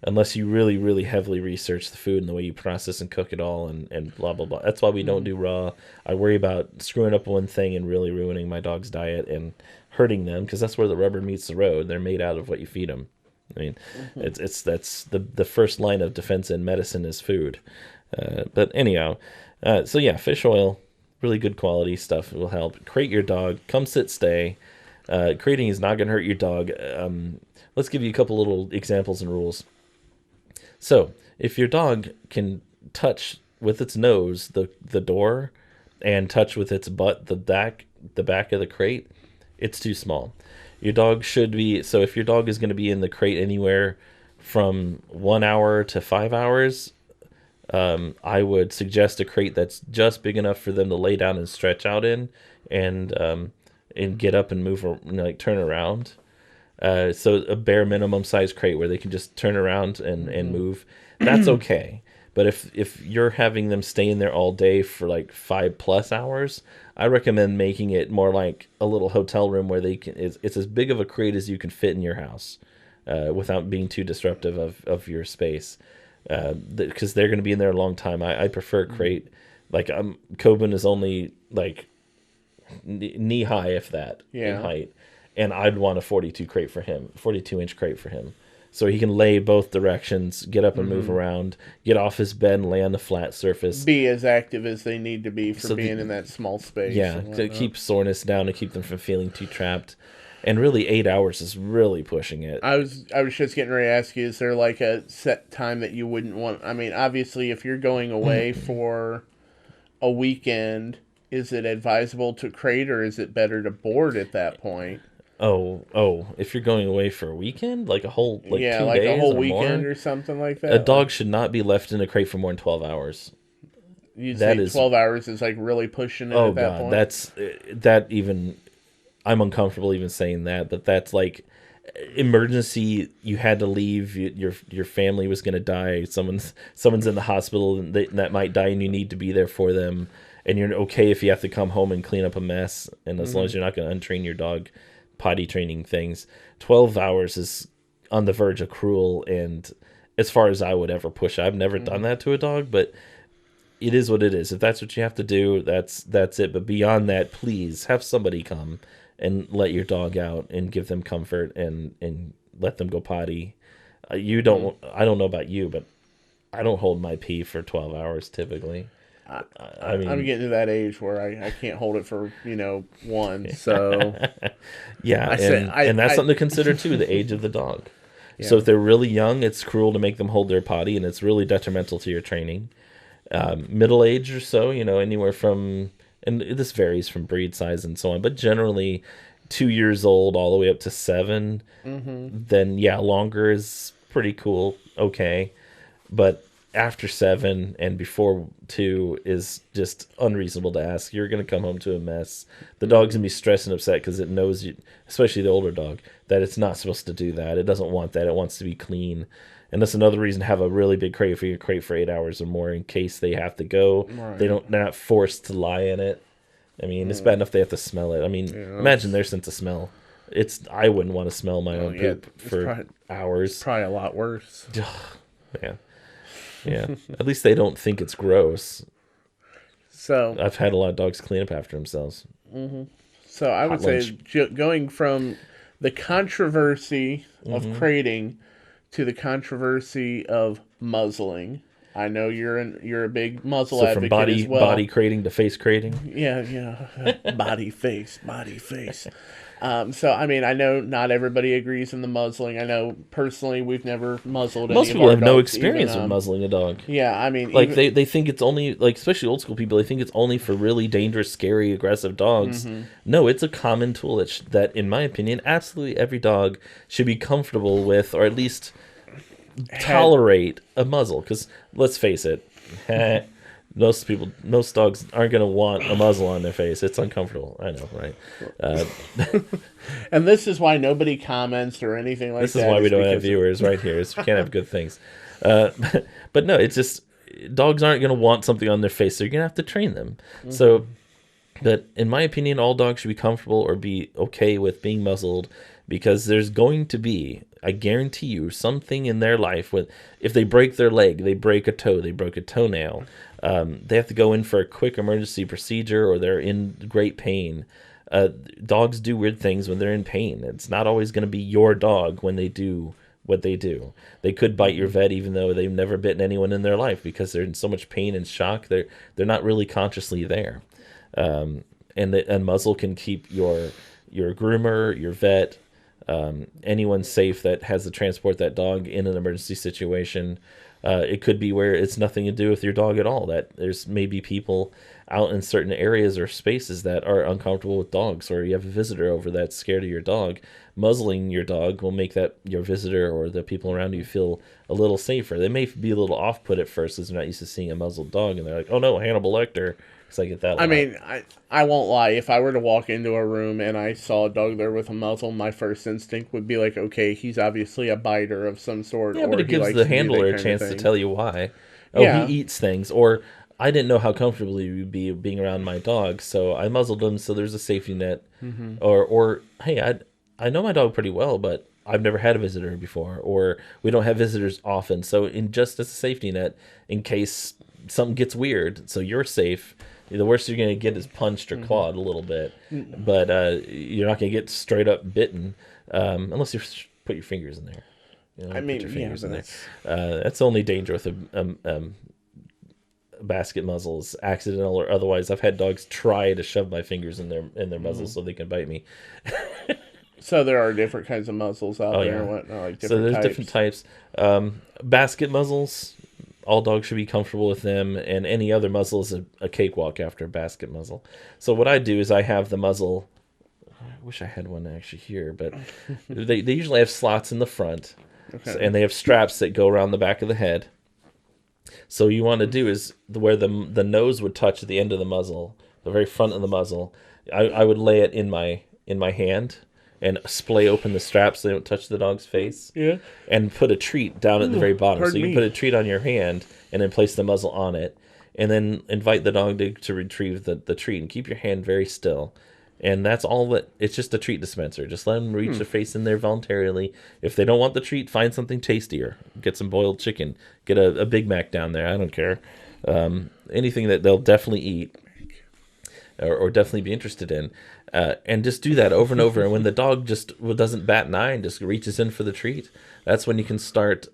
Unless you really, really heavily research the food and the way you process and cook it all and blah, blah, blah. That's why we don't do raw. I worry about screwing up one thing and really ruining my dog's diet and hurting them, because that's where the rubber meets the road. They're made out of what you feed them. I mean, that's the first line of defense in medicine is food. But anyhow, so yeah, fish oil, really good quality stuff. It will help. Crate your dog. Come sit, stay. Crating is not going to hurt your dog. Let's give you a couple little examples and rules. So, if your dog can touch with its nose the door and touch with its butt the back of the crate, it's too small. Your dog should be, so if your dog is going to be in the crate anywhere from 1 hour to 5 hours, I would suggest a crate that's just big enough for them to lay down and stretch out in and get up and move, like turn around. So a bare minimum size crate where they can just turn around and move, that's okay. But if you're having them stay in there all day for like 5+ hours, I recommend making it more like a little hotel room where they can. It's as big of a crate as you can fit in your house, without being too disruptive of your space, because they're going to be in there a long time. I prefer a crate. Like Coben is only like knee high, if that, in height. And I'd want a 42-inch crate for him. So he can lay both directions, get up and move around, get off his bed and lay on the flat surface. Be as active as they need to be for being in that small space. Yeah, to keep soreness down, to keep them from feeling too trapped. And really, 8 hours is really pushing it. I was just getting ready to ask you, is there like a set time that you wouldn't want? I mean, obviously, if you're going away for a weekend, is it advisable to crate or is it better to board at that point? Oh! If you're going away for a weekend, like a whole 2 days, a whole or weekend more, or something like that. A dog should not be left in a crate for more than 12 hours. You'd say 12 hours is like really pushing it at that point? That's that even. I'm uncomfortable even saying that, but that's like emergency. You had to leave. Your family was going to die. Someone's in the hospital and that might die, and you need to be there for them. And you're okay if you have to come home and clean up a mess, and as long as you're not going to untrain your dog. Potty training things, 12 hours is on the verge of cruel, and as far as I would ever push, I've never done that to a dog, but it is what it is. If that's what you have to do, that's it. But beyond that, please have somebody come and let your dog out and give them comfort and let them go potty. I don't know about you, but I don't hold my pee for 12 hours typically. I mean, I'm getting to that age where I can't hold it for one. So yeah, and that's something to consider too, the age of the dog. Yeah. So if they're really young, it's cruel to make them hold their potty, and it's really detrimental to your training. Middle age or so, anywhere from, and this varies from breed size and so on, but generally 2 years old all the way up to 7. Then longer is pretty cool, okay, but after 7 and before 2 is just unreasonable to ask. You're going to come home to a mess. The dog's going to be stressed and upset because it knows, especially the older dog, that it's not supposed to do that. It doesn't want that. It wants to be clean. And that's another reason to have a really big crate for 8 hours or more in case they have to go. Right. They're not forced to lie in it. I mean, it's bad enough they have to smell it. I mean, imagine their sense of smell. I wouldn't want to smell my own poop for hours. It's probably a lot worse. Man. Yeah. At least they don't think it's gross. So I've had a lot of dogs clean up after themselves. So I would say going from the controversy of crating to the controversy of muzzling. I know you're a big muzzle advocate as well. From body crating to face crating. Yeah, body face. So I mean, I know not everybody agrees in the muzzling. I know personally we've never muzzled. Most people have no experience with muzzling a dog. Yeah, I mean, like they think it's only, like, especially old school people, they think it's only for really dangerous, scary, aggressive dogs. No, it's a common tool that, in my opinion, absolutely every dog should be comfortable with, or at least tolerate a muzzle. Because let's face it, most dogs aren't going to want a muzzle on their face. It's uncomfortable. I know, right? And this is why nobody comments or anything like that. This is why we don't have viewers right here. Is we can't have good things. But no, it's just dogs aren't going to want something on their face. So you're going to have to train them. So, but in my opinion, all dogs should be comfortable or be okay with being muzzled, because there's going to be, I guarantee you, something in their life with, if they break their leg, they break a toe, they broke a toenail, they have to go in for a quick emergency procedure, or they're in great pain. Dogs do weird things when they're in pain. It's not always going to be your dog when they do what they do. They could bite your vet even though they've never bitten anyone in their life, because they're in so much pain and shock. They're not really consciously there. And muzzle can keep your groomer, your vet, anyone safe that has to transport that dog in an emergency situation. It could be where it's nothing to do with your dog at all, that there's maybe people out in certain areas or spaces that are uncomfortable with dogs, or you have a visitor over that's scared of your dog. Muzzling your dog will make that your visitor or the people around you feel a little safer. They may be a little off-put at first because they're not used to seeing a muzzled dog, and they're like, oh no, Hannibal Lecter. I get that. I mean, I won't lie. If I were to walk into a room and I saw a dog there with a muzzle, my first instinct would be like, okay, he's obviously a biter of some sort. Yeah, but it gives the handler a chance to tell you why. Oh, he eats things. Or I didn't know how comfortable he would be being around my dog, so I muzzled him so there's a safety net. Or hey, I know my dog pretty well, but I've never had a visitor before, or we don't have visitors often. So just as a safety net, in case something gets weird, so you're safe. The worst you're going to get is punched or clawed a little bit, but you're not going to get straight up bitten unless you put your fingers in there. You know, put your fingers in there. That's the only danger with a basket muzzles, accidental or otherwise. I've had dogs try to shove my fingers in their muzzles so they can bite me. So there are different kinds of muzzles out there. And whatnot, like different types. Basket muzzles. All dogs should be comfortable with them, and any other muzzle is a cakewalk after a basket muzzle. So what I do is I have the muzzle. I wish I had one actually here, but they usually have slots in the front, and they have straps that go around the back of the head. So you want to do is where the nose would touch at the end of the muzzle, the very front of the muzzle. I would lay it in my hand and splay open the straps so they don't touch the dog's face. Yeah. And put a treat down at the very bottom. So you can put a treat on your hand and then place the muzzle on it. And then invite the dog to retrieve the treat, and keep your hand very still. And that's all that. It's just a treat dispenser. Just let them reach their face in there voluntarily. If they don't want the treat, find something tastier. Get some boiled chicken. Get a Big Mac down there. I don't care. Anything that they'll definitely eat or definitely be interested in. And just do that over and over. And when the dog just doesn't bat an eye and just reaches in for the treat, that's when you can start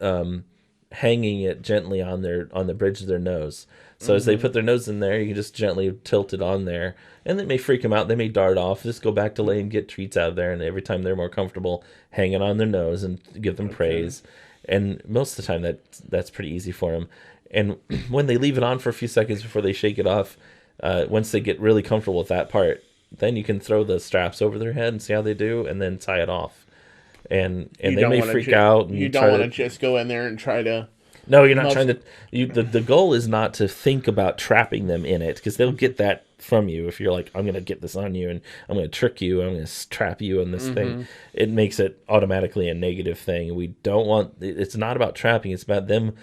hanging it gently on the bridge of their nose. So as they put their nose in there, you can just gently tilt it on there. And it may freak them out. They may dart off. Just go back to lay and get treats out of there. And every time they're more comfortable, hang it on their nose and give them praise. And most of the time, that's pretty easy for them. And when they leave it on for a few seconds before they shake it off, once they get really comfortable with that part, then you can throw the straps over their head and see how they do, and then tie it off. And they may freak out. And you don't want to just go in there and try to... No, you're not trying to... The goal is not to think about trapping them in it, because they'll get that from you. If you're like, I'm going to get this on you, and I'm going to trick you, I'm going to trap you in this thing, it makes it automatically a negative thing. We don't want... It's not about trapping. It's about them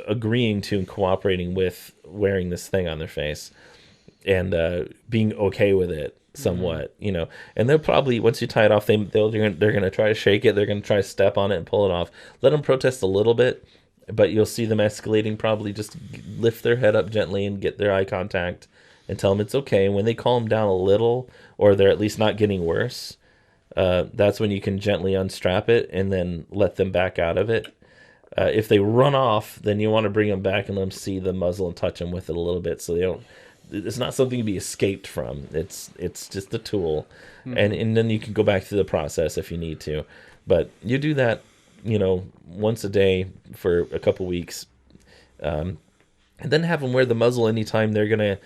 agreeing to and cooperating with wearing this thing on their face. being okay with it somewhat, you know. And they'll probably, once you tie it off, they're gonna try to shake it. They're gonna try to step on it and pull it off. Let them protest a little bit, but you'll see them escalating. Probably just lift their head up gently and get their eye contact and tell them it's okay. And when they calm down a little, or they're at least not getting worse, that's when you can gently unstrap it and then let them back out of it. If they run off, then you want to bring them back and let them see the muzzle and touch them with it a little bit, so they don't. It's not something to be escaped from. It's just a tool, and then you can go back through the process if you need to. But you do that, you know, once a day for a couple weeks, and then have them wear the muzzle anytime they're gonna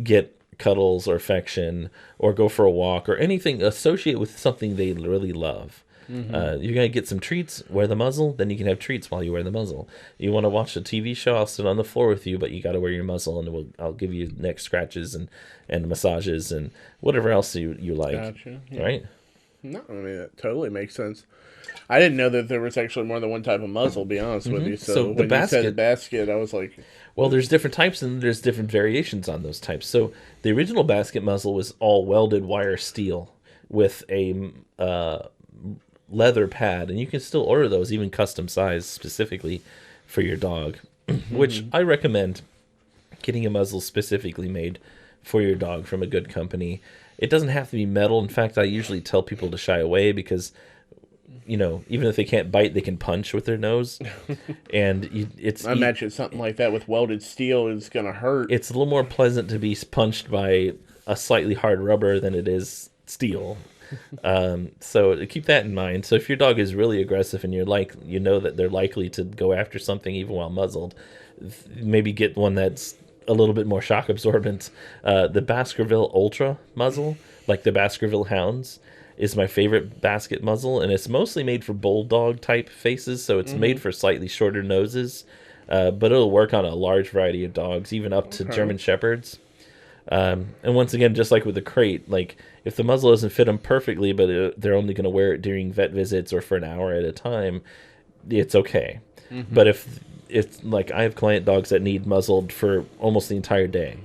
get cuddles or affection or go for a walk or anything associated with something they really love. You're going to get some treats, wear the muzzle, then you can have treats while you wear the muzzle. You want to watch a TV show, I'll sit on the floor with you, but you got to wear your muzzle, and I'll give you neck scratches and massages and whatever else you like. Gotcha. Yeah. Right? No, I mean, that totally makes sense. I didn't know that there was actually more than one type of muzzle, to be honest with you. So when you said the basket, I was like... Well, there's different types, and there's different variations on those types. So the original basket muzzle was all welded wire steel with a leather pad, and you can still order those, even custom size specifically for your dog, which I recommend getting a muzzle specifically made for your dog from a good company. It doesn't have to be metal. In fact, I usually tell people to shy away because, you know, even if they can't bite, they can punch with their nose. And I imagine something like that with welded steel is going to hurt. It's a little more pleasant to be punched by a slightly hard rubber than it is steel. So keep that in mind. So if your dog is really aggressive and you know that they're likely to go after something even while muzzled, maybe get one that's a little bit more shock absorbent. The Baskerville Ultra muzzle, like the Baskerville Hounds, is my favorite basket muzzle, and it's mostly made for bulldog type faces, so it's made for slightly shorter noses, but it'll work on a large variety of dogs, even up to German Shepherds. And once again, just like with the crate, like if the muzzle doesn't fit them perfectly, but they're only going to wear it during vet visits or for an hour at a time, it's okay. But if it's like, I have client dogs that need muzzled for almost the entire day.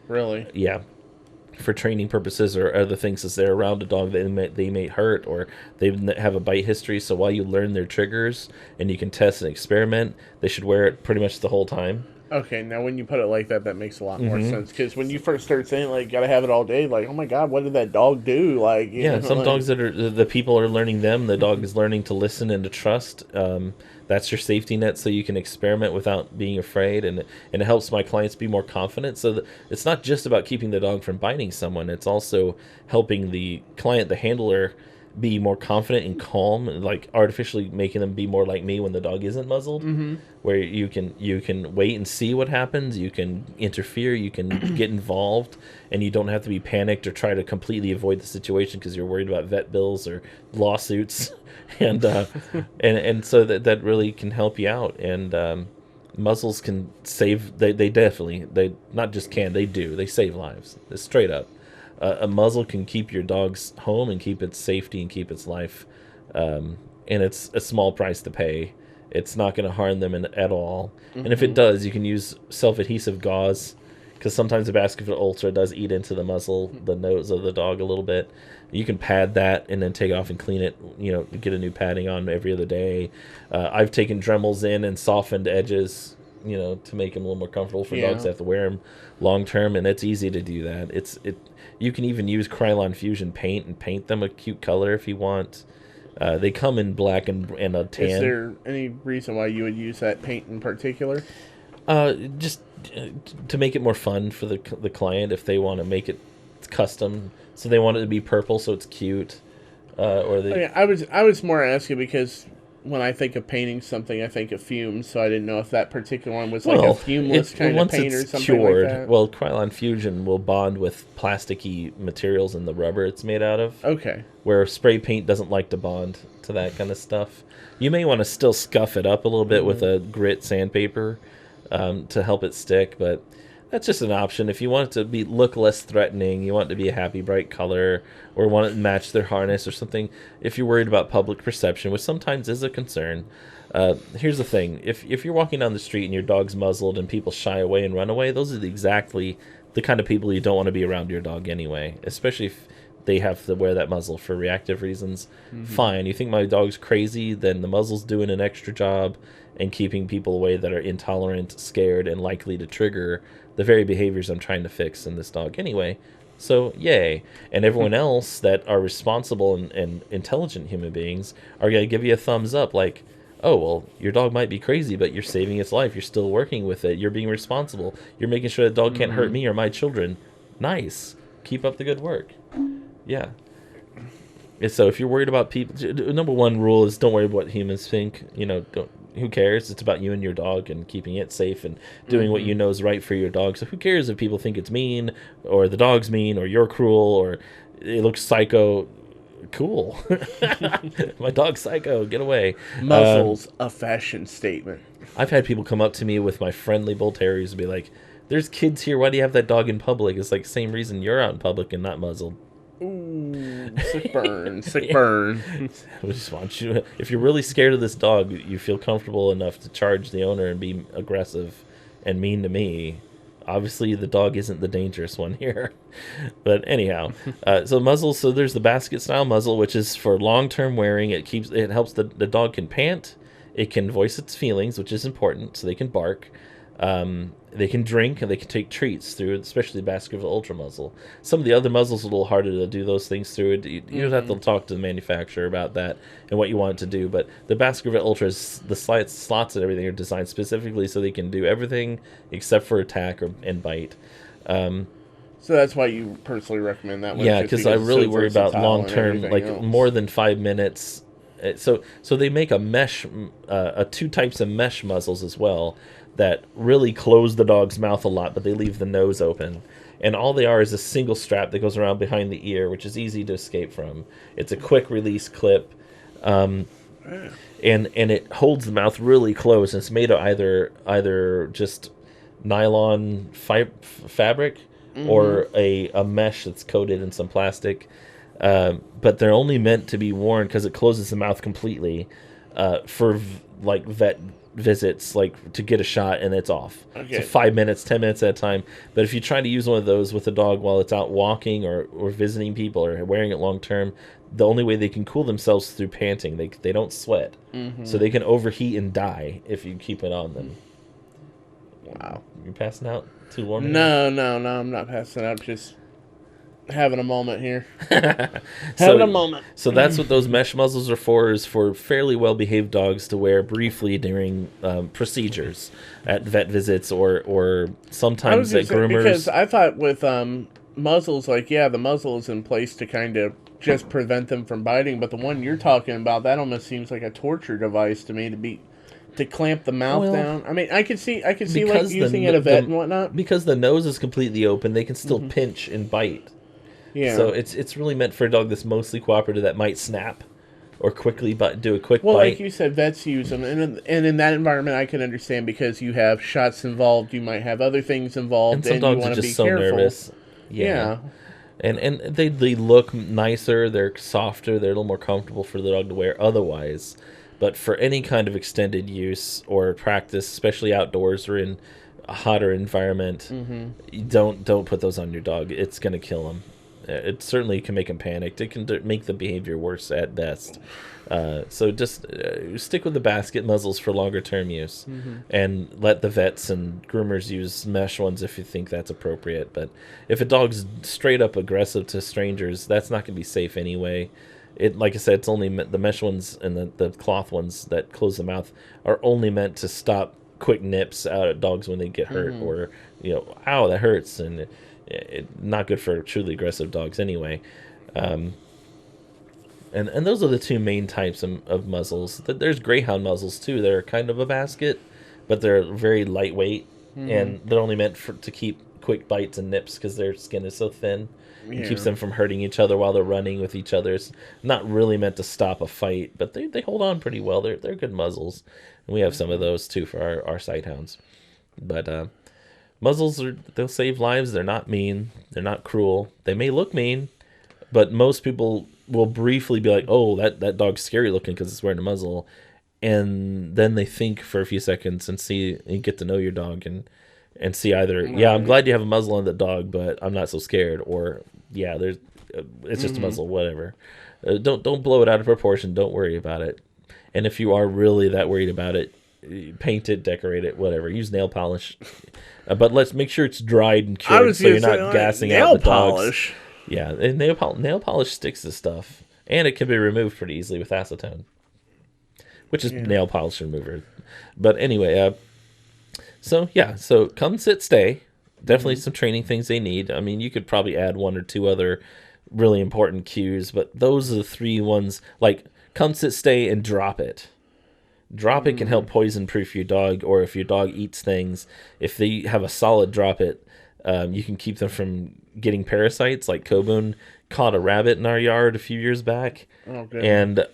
Really? Yeah. For training purposes or other things, as they're around a dog that they may hurt, or they have a bite history. So while you learn their triggers and you can test and experiment, they should wear it pretty much the whole time. Okay, now when you put it like that, that makes a lot more sense. Because when you first start saying, like, gotta have it all day, like, oh my God, what did that dog do? Like, you know, some dogs that are, the people are learning them, the dog is learning to listen and to trust. That's your safety net, so you can experiment without being afraid, and it helps my clients be more confident. So it's not just about keeping the dog from biting someone, it's also helping the client, the handler, be more confident and calm, like artificially making them be more like me when the dog isn't muzzled, where you can wait and see what happens, you can interfere, you can get involved, and you don't have to be panicked or try to completely avoid the situation because you're worried about vet bills or lawsuits. And so that really can help you out. And muzzles can save, they definitely, they not just can, they do, they save lives. It's straight up. A muzzle can keep your dog's home and keep its safety and keep its life, and it's a small price to pay. It's not going to harm them at all. And if it does, you can use self-adhesive gauze, because sometimes the Baskerville Ultra does eat into the muzzle, the nose of the dog a little bit. You can pad that and then take off and clean it, you know, get a new padding on every other day. I've taken Dremels in and softened edges, you know, to make them a little more comfortable for dogs that have to wear them long term, and it's easy to do that. You can even use Krylon Fusion paint and paint them a cute color if you want. They come in black and a tan. Is there any reason why you would use that paint in particular? Just to make it more fun for the client, if they want to make it custom. So they want it to be purple, so it's cute. I was more asking because when I think of painting something, I think of fumes, so I didn't know if that particular one was like a fumeless kind of paint or something cured, like that. Well, Krylon Fusion will bond with plasticky materials in the rubber it's made out of. Okay. Where spray paint doesn't like to bond to that kind of stuff. You may want to still scuff it up a little bit with a grit sandpaper to help it stick, but that's just an option. If you want it to look less threatening, you want it to be a happy, bright color, or want it to match their harness or something, if you're worried about public perception, which sometimes is a concern, here's the thing. If you're walking down the street and your dog's muzzled and people shy away and run away, those are exactly the kind of people you don't want to be around your dog anyway, especially if they have to wear that muzzle for reactive reasons. Fine. You think my dog's crazy, then the muzzle's doing an extra job and keeping people away that are intolerant, scared, and likely to trigger the very behaviors I'm trying to fix in this dog anyway. So, yay. And everyone else that are responsible and intelligent human beings are going to give you a thumbs up, like, oh, well, your dog might be crazy, but you're saving its life. You're still working with it. You're being responsible. You're making sure the dog can't hurt me or my children. Nice. Keep up the good work. Yeah. And so if you're worried about people, number one rule is don't worry about what humans think. Who cares? It's about you and your dog and keeping it safe and doing what you know is right for your dog. So who cares if people think it's mean or the dog's mean or you're cruel or it looks psycho? Cool. My dog's psycho. Get away. Muzzles, a fashion statement. I've had people come up to me with my friendly bull terriers and be like, there's kids here. Why do you have that dog in public? It's like same reason you're out in public and not muzzled. Ooh, sick burn, sick burn. I just want you, if you're really scared of this dog, you feel comfortable enough to charge the owner and be aggressive and mean to me. Obviously, the dog isn't the dangerous one here. But anyhow, so muzzles. So there's the basket style muzzle, which is for long-term wearing. It helps the dog can pant. It can voice its feelings, which is important, so they can bark. They can drink and they can take treats through it, especially the Baskerville Ultra muzzle. Some of the other muzzles are a little harder to do those things through it. You have to talk to the manufacturer about that and what you want it to do. But the Baskerville Ultras, the slots and everything are designed specifically so they can do everything except for attack and bite. So that's why you personally recommend that one? Yeah, because I really worry about long-term, like else. More than 5 minutes. So they make a mesh, two types of mesh muzzles as well, that really close the dog's mouth a lot, but they leave the nose open. And all they are is a single strap that goes around behind the ear, which is easy to escape from. It's a quick release clip, and it holds the mouth really close. And it's made of either just nylon fabric or a mesh that's coated in some plastic. But they're only meant to be worn because it closes the mouth completely for like vet visits, like to get a shot, and it's off. Okay. So 5 minutes, 10 minutes at a time. But if you try to use one of those with a dog while it's out walking or visiting people or wearing it long term, the only way they can cool themselves is through panting. They don't sweat, so they can overheat and die if you keep it on them. Wow, you're passing out too warm? No, I'm not passing out. Just having a moment here. Having a moment. So that's what those mesh muzzles are for, is for fairly well-behaved dogs to wear briefly during procedures at vet visits or sometimes at groomers. Because I thought with muzzles, like, yeah, the muzzle is in place to kind of just prevent them from biting, but the one you're talking about, that almost seems like a torture device to me, to clamp the mouth down. I mean, I could see like using it at a vet and whatnot. Because the nose is completely open, they can still pinch and bite. Yeah. So it's really meant for a dog that's mostly cooperative that might snap or quickly do a quick bite. Well, like you said, vets use them, and in that environment, I can understand because you have shots involved, you might have other things involved, and some dogs you want are to just be so careful. Nervous. Yeah. And they look nicer, they're softer, they're a little more comfortable for the dog to wear otherwise. But for any kind of extended use or practice, especially outdoors or in a hotter environment, don't put those on your dog. It's going to kill them. It certainly can make them panicked. It can make the behavior worse at best. So just stick with the basket muzzles for longer term use, and let the vets and groomers use mesh ones if you think that's appropriate. But if a dog's straight up aggressive to strangers, that's not going to be safe anyway. Like I said, it's only the mesh ones and the cloth ones that close the mouth are only meant to stop quick nips out at dogs when they get hurt or ow, that hurts, and not good for truly aggressive dogs anyway. And those are the two main types of muzzles. There's greyhound muzzles too. They're kind of a basket, but they're very lightweight, and they're only meant to keep quick bites and nips because their skin is so thin. It keeps them from hurting each other while they're running with each other. It's not really meant to stop a fight, but they hold on pretty well. They're good muzzles, and we have some of those too for our sighthounds. But muzzles they'll save lives. They're not mean. They're not cruel. They may look mean, but most people will briefly be like, "Oh, that dog's scary looking because it's wearing a muzzle," and then they think for a few seconds and get to know your dog, and and see either, yeah, I'm glad you have a muzzle on the dog, but I'm not so scared, or yeah, there's it's just a muzzle, whatever. Don't blow it out of proportion. Don't worry about it. And if you are really that worried about it, paint it, decorate it, whatever. Use nail polish, but let's make sure it's dried and cured, so you're not gassing out the dogs. Yeah, and nail polish sticks to stuff, and it can be removed pretty easily with acetone, which is nail polish remover. But anyway, so come sit stay. Definitely some training things they need. I mean, you could probably add one or two other really important cues, but those are the three ones. Like, come sit stay and drop it. Drop it can help poison proof your dog, or if your dog eats things, if they have a solid drop it, you can keep them from getting parasites. Like Kobun caught a rabbit in our yard a few years back. Oh, good. And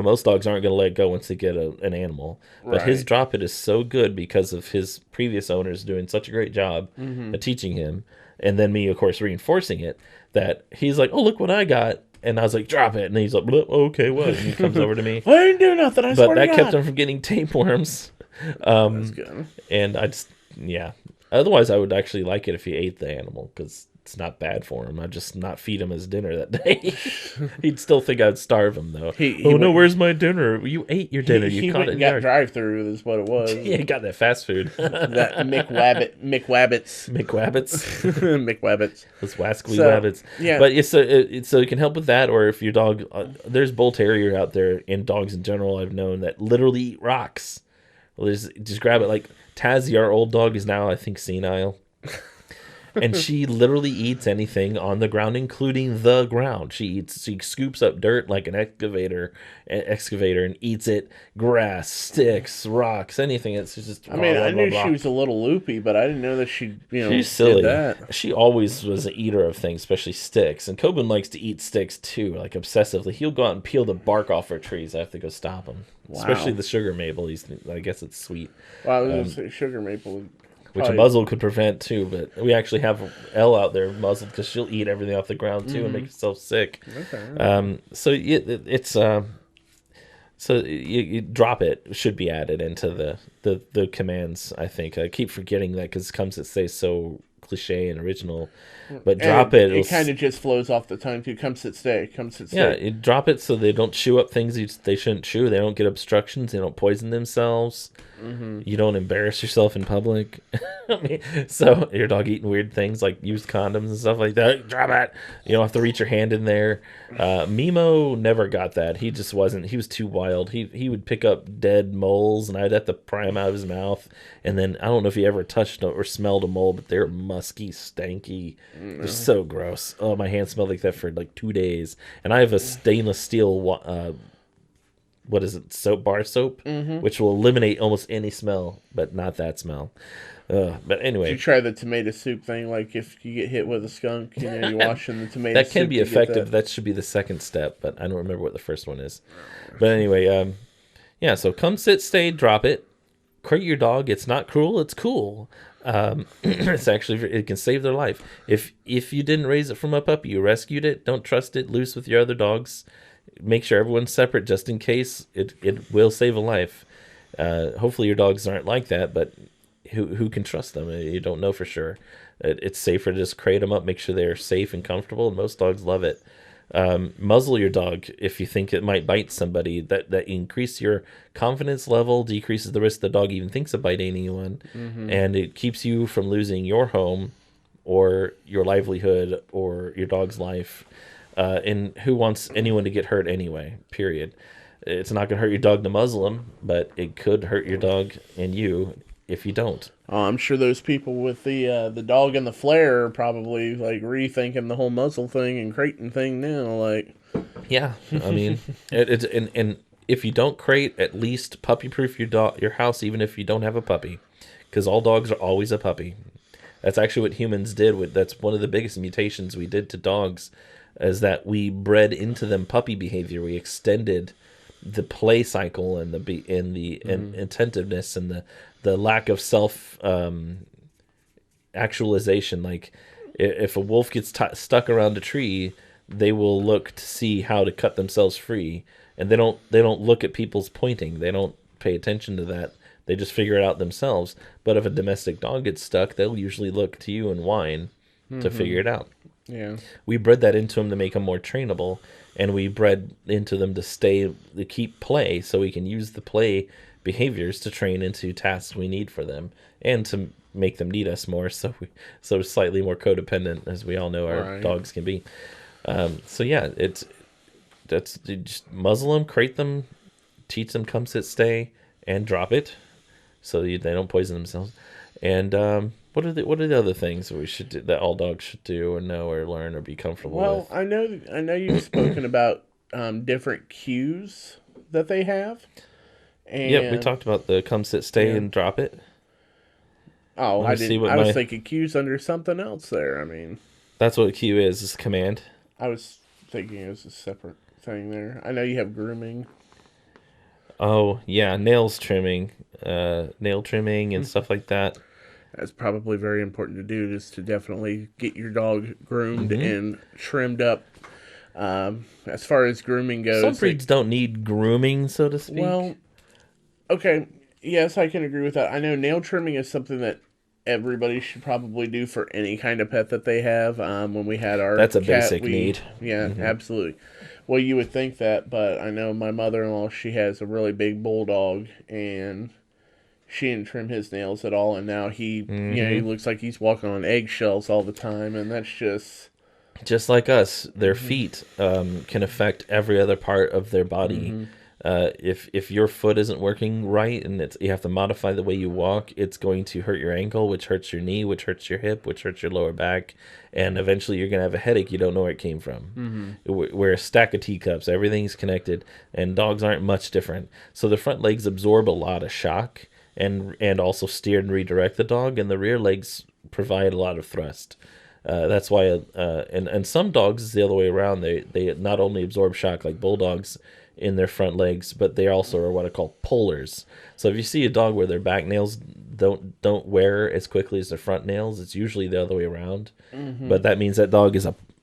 most dogs aren't going to let go once they get an animal. But his drop it is so good because of his previous owners doing such a great job at teaching him, and then me, of course, reinforcing it, that he's like, oh, look what I got. And I was like, drop it. And he's like, okay, what? And he comes over to me. I didn't do nothing, I swear to God. But that kept him from getting tapeworms. That's good. And I just, otherwise, I would actually like it if he ate the animal, because it's not bad for him. I'd just not feed him his dinner that day. He'd still think I'd starve him, though. Where's my dinner? You ate your dinner. You caught it in the yard. Drive-through is what it was. Yeah, he got that fast food. That McWabbits. McWabbits. Those wascally wabbits. Yeah. But so it can help with that, or if your dog... there's bull terrier out there, and dogs in general I've known, that literally eat rocks. Well, just grab it. Like Tazzy, our old dog, is now, I think, senile. And she literally eats anything on the ground, including the ground. She scoops up dirt like an excavator, and eats it. Grass, sticks, rocks, anything. It's just. I knew she was a little loopy, but I didn't know that she's silly. Did that. She always was an eater of things, especially sticks. And Coben likes to eat sticks too, like obsessively. He'll go out and peel the bark off our trees. I have to go stop him. Wow. Especially the sugar maple. I guess it's sweet. Well, I was going to say sugar maple. Which a muzzle could prevent too, but we actually have Elle out there muzzled because she'll eat everything off the ground too and make herself sick. Okay. So you drop it should be added into the commands. I think I keep forgetting that because it stays so cliche and original. But drop it. It kind of just flows off the tongue too. Come sit, stay. Come sit, stay. Yeah, you drop it so they don't chew up things they shouldn't chew. They don't get obstructions. They don't poison themselves. Mm-hmm. You don't embarrass yourself in public. So your dog eating weird things like used condoms and stuff like that. Drop it. You don't have to reach your hand in there. Mimo never got that. He just wasn't. He was too wild. He would pick up dead moles, and I'd have to pry them out of his mouth. And then I don't know if he ever touched or smelled a mole, but they're musky, stanky. They're so gross. Oh, my hand smelled like that for like 2 days. And I have a stainless steel, what is it, bar soap, which will eliminate almost any smell, but not that smell. But anyway. Did you try the tomato soup thing? Like if you get hit with a skunk, you're washing the tomato soup. That can be effective. That should be the second step, but I don't remember what the first one is. But anyway, so come sit, stay, drop it. Crate your dog. It's not cruel. It's cool. It's actually, it can save their life. If you didn't raise it from a puppy, you rescued it, don't trust it loose with your other dogs. Make sure everyone's separate just in case. It will save a life. Hopefully your dogs aren't like that, but who can trust them? You don't know for sure. It's safer to just crate them up, make sure they're safe and comfortable, and most dogs love it. Muzzle your dog if you think it might bite somebody. That increase your confidence level, decreases the risk the dog even thinks of biting anyone, and it keeps you from losing your home or your livelihood or your dog's life. And who wants anyone to get hurt anyway, period. It's not going to hurt your dog to muzzle him, but it could hurt your dog and you if you don't. Oh, I'm sure those people with the dog and the flare are probably like rethinking the whole muzzle thing and crating thing now. Like, yeah, I mean, and if you don't crate, at least puppy proof your house, even if you don't have a puppy, because all dogs are always a puppy. That's actually what humans did. That's one of the biggest mutations we did to dogs, is that we bred into them puppy behavior. We extended the play cycle and the attentiveness and the lack of self actualization. Like if a wolf gets stuck around a tree, they will look to see how to cut themselves free, and they don't look at people's pointing. They don't pay attention to that. They just figure it out themselves. But if a domestic dog gets stuck, they'll usually look to you and whine to figure it out. Yeah. We bred that into them to make them more trainable, and we bred into them to keep play, so we can use the play behaviors to train into tasks we need for them, and to make them need us more, so slightly more codependent, as we all know our dogs can be. So yeah, that's you just muzzle them, crate them, teach them come, sit, stay, and drop it, so they don't poison themselves. And what are the other things that we should do, that all dogs should do or know or learn or be comfortable with? Well, I know you've spoken about different cues that they have. And yep, we talked about the come, sit, stay, and drop it. Oh, I didn't. I was thinking cues under something else there. I mean, that's what a cue is a command. I was thinking it was a separate thing there. I know you have grooming. Oh, yeah, nail trimming and stuff like that. That's probably very important to do, just to definitely get your dog groomed and trimmed up. As far as grooming goes, some breeds don't need grooming, so to speak. Well, okay, yes, I can agree with that. I know nail trimming is something that everybody should probably do for any kind of pet that they have. When we had our that's a cat, basic need. Yeah, absolutely. Well, you would think that, but I know my mother-in-law, she has a really big bulldog, and she didn't trim his nails at all, and now he looks like he's walking on eggshells all the time, and that's just like us. Their feet can affect every other part of their body. If your foot isn't working right and you have to modify the way you walk, it's going to hurt your ankle, which hurts your knee, which hurts your hip, which hurts your lower back, and eventually you're going to have a headache you don't know where it came from. We're a stack of teacups. Everything's connected, and dogs aren't much different. So the front legs absorb a lot of shock and also steer and redirect the dog, and the rear legs provide a lot of thrust. That's why, and some dogs is the other way around. They not only absorb shock like bulldogs in their front legs, but they also are what I call pullers. So if you see a dog where their back nails don't wear as quickly as their front nails, it's usually the other way around. But that means that dog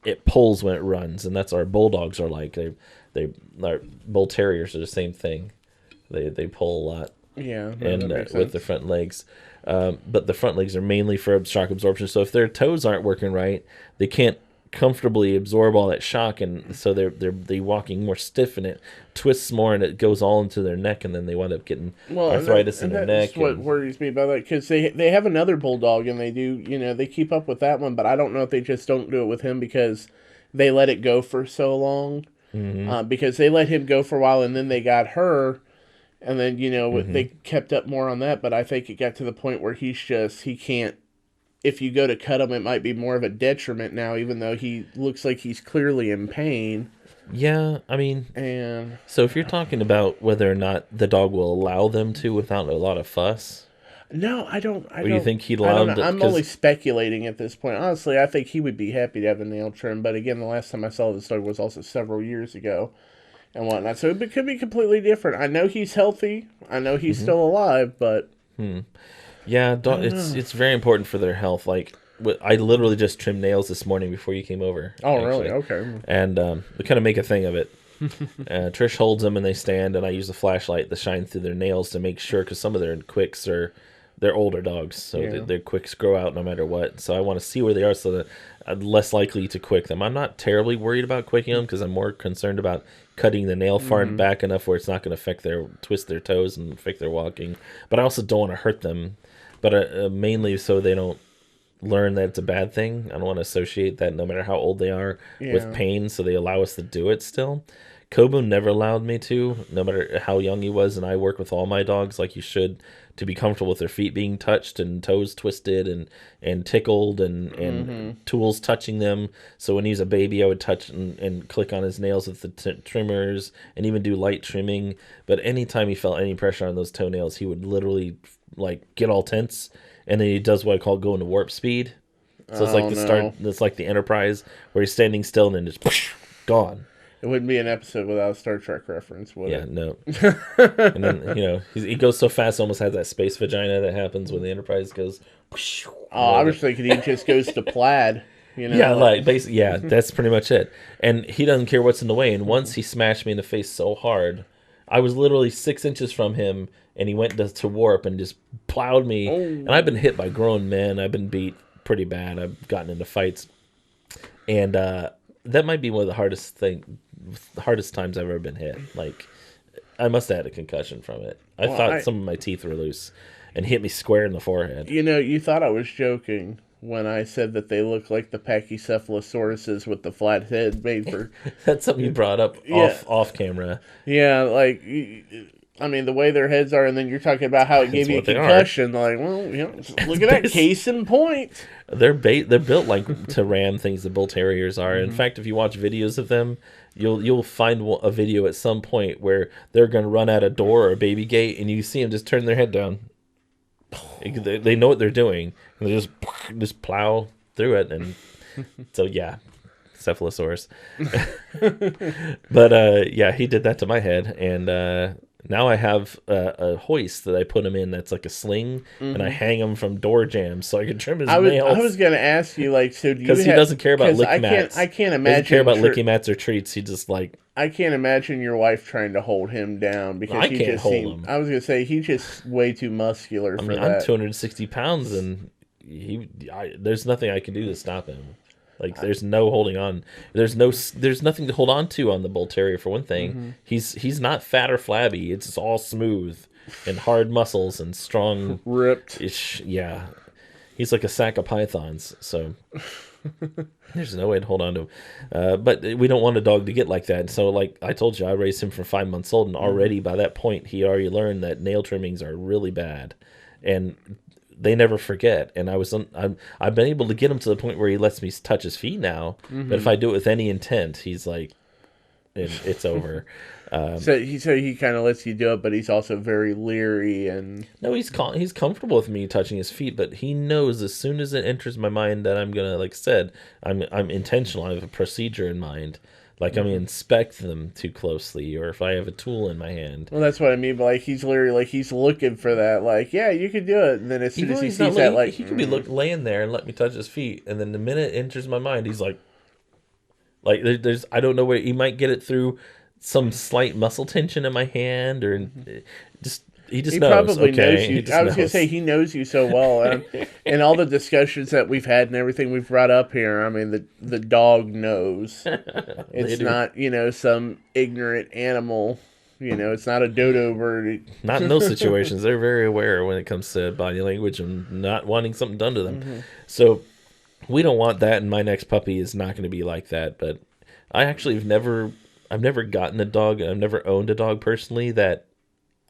it pulls when it runs, and that's our bulldogs are like. Our bull terriers are the same thing. They pull a lot. Yeah, and with the front legs. But the front legs are mainly for shock absorption. So if their toes aren't working right, they can't comfortably absorb all that shock, and so they're walking more stiff, and it twists more, and it goes all into their neck, and then they wind up getting arthritis in their neck. That's what worries me about that, because they have another bulldog, and they do, they keep up with that one, but I don't know if they just don't do it with him because they let it go for so long. Because they let him go for a while, and then they got her. And then, they kept up more on that, but I think it got to the point where he can't, if you go to cut him, it might be more of a detriment now, even though he looks like he's clearly in pain. Yeah, I mean, so if you're talking about whether or not the dog will allow them to without a lot of fuss. No, I don't. Or you think he'd allow them to? I'm only speculating at this point. Honestly, I think he would be happy to have a nail trim, but again, the last time I saw this dog was also several years ago. And whatnot, so it could be completely different. I know he's healthy. I know he's still alive, but yeah, it's very important for their health. Like I literally just trimmed nails this morning before you came over. Oh, actually. Really? Okay. And we kind of make a thing of it. Trish holds them and they stand, and I use a flashlight to shine through their nails to make sure, because some of their quicks they're older dogs, so their quicks grow out no matter what. So I want to see where they are, so that I'm less likely to quick them. I'm not terribly worried about quicking them, because I'm more concerned about cutting the nail far back enough where it's not going to twist their toes and affect their walking. But I also don't want to hurt them. But mainly so they don't learn that it's a bad thing. I don't want to associate that, no matter how old they are, with pain, so they allow us to do it still. Kobo never allowed me to, no matter how young he was, and I work with all my dogs like you should, to be comfortable with their feet being touched and toes twisted and tickled and tools touching them. So when he was a baby, I would touch and click on his nails with the trimmers and even do light trimming. But anytime he felt any pressure on those toenails, he would literally get all tense, and then he does what I call go into warp speed. So it's like it's like the Enterprise, where he's standing still and then just gone. It wouldn't be an episode without a Star Trek reference, would it? No. And then, he goes so fast, almost has that space vagina that happens when the Enterprise goes. I was thinking he just goes to plaid. Yeah, basically, that's pretty much it. And he doesn't care what's in the way. And once he smashed me in the face so hard, I was literally 6 inches from him, and he went to warp and just plowed me. Oh. And I've been hit by grown men. I've been beat pretty bad. I've gotten into fights. And that might be one of the hardest times I've ever been hit. Like, I must have had a concussion from it. I thought some of my teeth were loose and hit me square in the forehead. You know, you thought I was joking when I said that they look like the pachycephalosauruses with the flat head made for... That's something you brought up off camera. Yeah, like, I mean, the way their heads are, and then you're talking about how it gave you a concussion. Like, well, you know, look at that case in point. They're built like to ram things the bull terriers are. In fact, if you watch videos of them, you'll find a video at some point where they're going to run out a door or a baby gate, and you see them just turn their head down. They know what they're doing, and they just plow through it. And so, yeah, cephalosaurus. But yeah, he did that to my head, and now I have a hoist that I put him in that's like a sling, and I hang him from door jams so I can trim his nails. I was going to ask you, like, so do you because he doesn't care about lick mats. I can't imagine. Doesn't care about licking mats or treats. He just like. I can't imagine your wife trying to hold him down because I can't hold him. I was going to say he's just way too muscular for that. I'm 260 pounds, and there's nothing I can do to stop him. Like, there's no holding on. There's nothing to hold on to on the bull terrier, for one thing. He's not fat or flabby. It's all smooth and hard muscles and strong. Ripped. Yeah. He's like a sack of pythons, so there's no way to hold on to him. But we don't want a dog to get like that. So, like I told you, I raised him from 5 months old, and already by that point, he already learned that nail trimmings are really bad. And they never forget, and I've been able to get him to the point where he lets me touch his feet now. But if I do it with any intent, he's like, it's over. So he kind of lets you do it, but he's also very leery and. No, he's comfortable with me touching his feet, but he knows as soon as it enters my mind that I'm gonna, like I said, I'm intentional. I have a procedure in mind. Like, I'm going to inspect them too closely, or if I have a tool in my hand. Well, that's what I mean. But, like, he's literally, like, he's looking for that. Like, yeah, you can do it. And then as soon as he sees that, like... He could be laying there and let me touch his feet. And then the minute it enters my mind, he's like... there's I don't know where... He might get it through some slight muscle tension in my hand, or just... He knows. Probably knows you. I was going to say, he knows you so well. And all the discussions that we've had and everything we've brought up here, I mean, the dog knows. It's not, some ignorant animal. It's not a dodo bird. Not in those situations. They're very aware when it comes to body language and not wanting something done to them. So we don't want that, and my next puppy is not going to be like that. But I actually I've never gotten a dog. I've never owned a dog personally that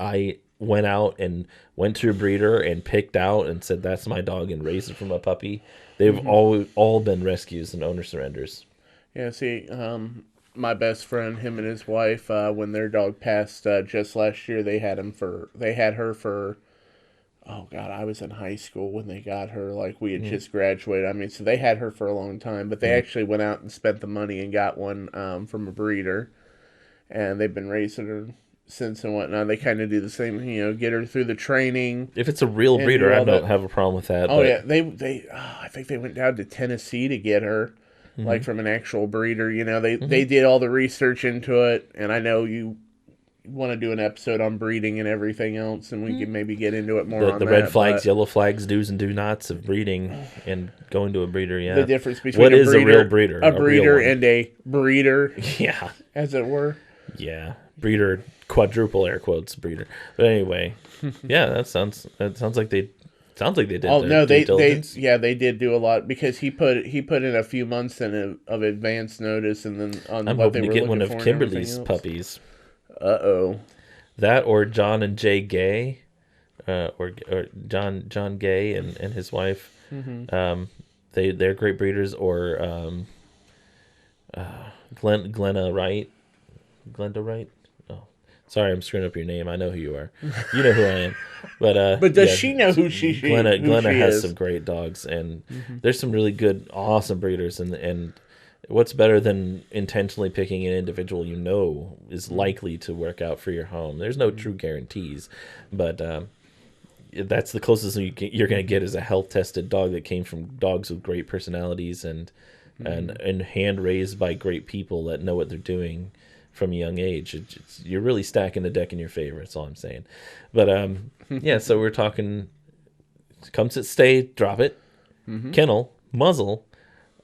I went out and went to a breeder and picked out and said, that's my dog, and raised it from a puppy. They've all been rescues and owner surrenders. Yeah, see, my best friend, him and his wife, when their dog passed just last year, they had her for, oh God, I was in high school when they got her. Like, we had just graduated. I mean, so they had her for a long time, but they actually went out and spent the money and got one from a breeder, and they've been raising her since and whatnot. They kind of do the same, get her through the training. If it's a real breeder, I don't have a problem with that. Oh, yeah, I think they went down to Tennessee to get her, like from an actual breeder. They did all the research into it, and I know you want to do an episode on breeding and everything else, and we can maybe get into it more on the red flags, yellow flags, do's and do nots of breeding and going to a breeder. Yeah, the difference between a real breeder, a breeder and a breeder, yeah, as it were. Yeah, breeder, quadruple air quotes breeder. But anyway, yeah, that sounds like they did. Oh no, they did do a lot, because he put in a few months of advance notice, and then on I'm what they hoping were to get looking one for of Kimberly's puppies. That or John and Jay Gay, or John Gay and his wife. They're great breeders. Or Glenda Wright. Oh, sorry, I'm screwing up your name. I know who you are. You know who I am. But does she know who she Glenda has is? some great dogs, and there's some really good, awesome breeders, and what's better than intentionally picking an individual is likely to work out for your home? There's no true guarantees, but that's the closest you're going to get is a health-tested dog that came from dogs with great personalities and hand raised by great people that know what they're doing. from a young age. You're really stacking the deck in your favor. That's all I'm saying. But yeah, so we're talking come sit, stay, drop it, kennel, muzzle,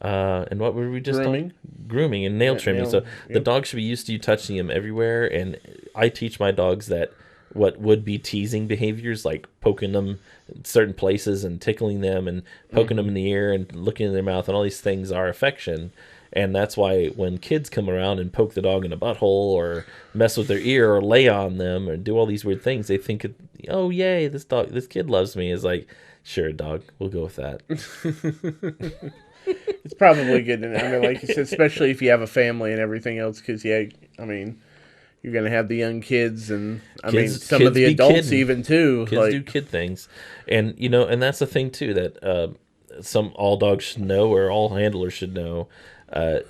and what were we just Grooming. on? Grooming and nail trimming. So the dog should be used to you touching him everywhere. And I teach my dogs that what would be teasing behaviors, like poking them in certain places and tickling them and poking them in the ear and looking in their mouth, and all these things are affection. And that's why when kids come around and poke the dog in a butthole or mess with their ear or lay on them or do all these weird things, they think, oh, yay, this kid loves me. It's like, sure, dog, we'll go with that. It's probably good to know. I mean, like you said, especially if you have a family and everything else, because, yeah, I mean, you're going to have the young kids and, some of the adults even, too. Kids do kid things. And, and that's the thing, too, that all dogs should know or all handlers should know.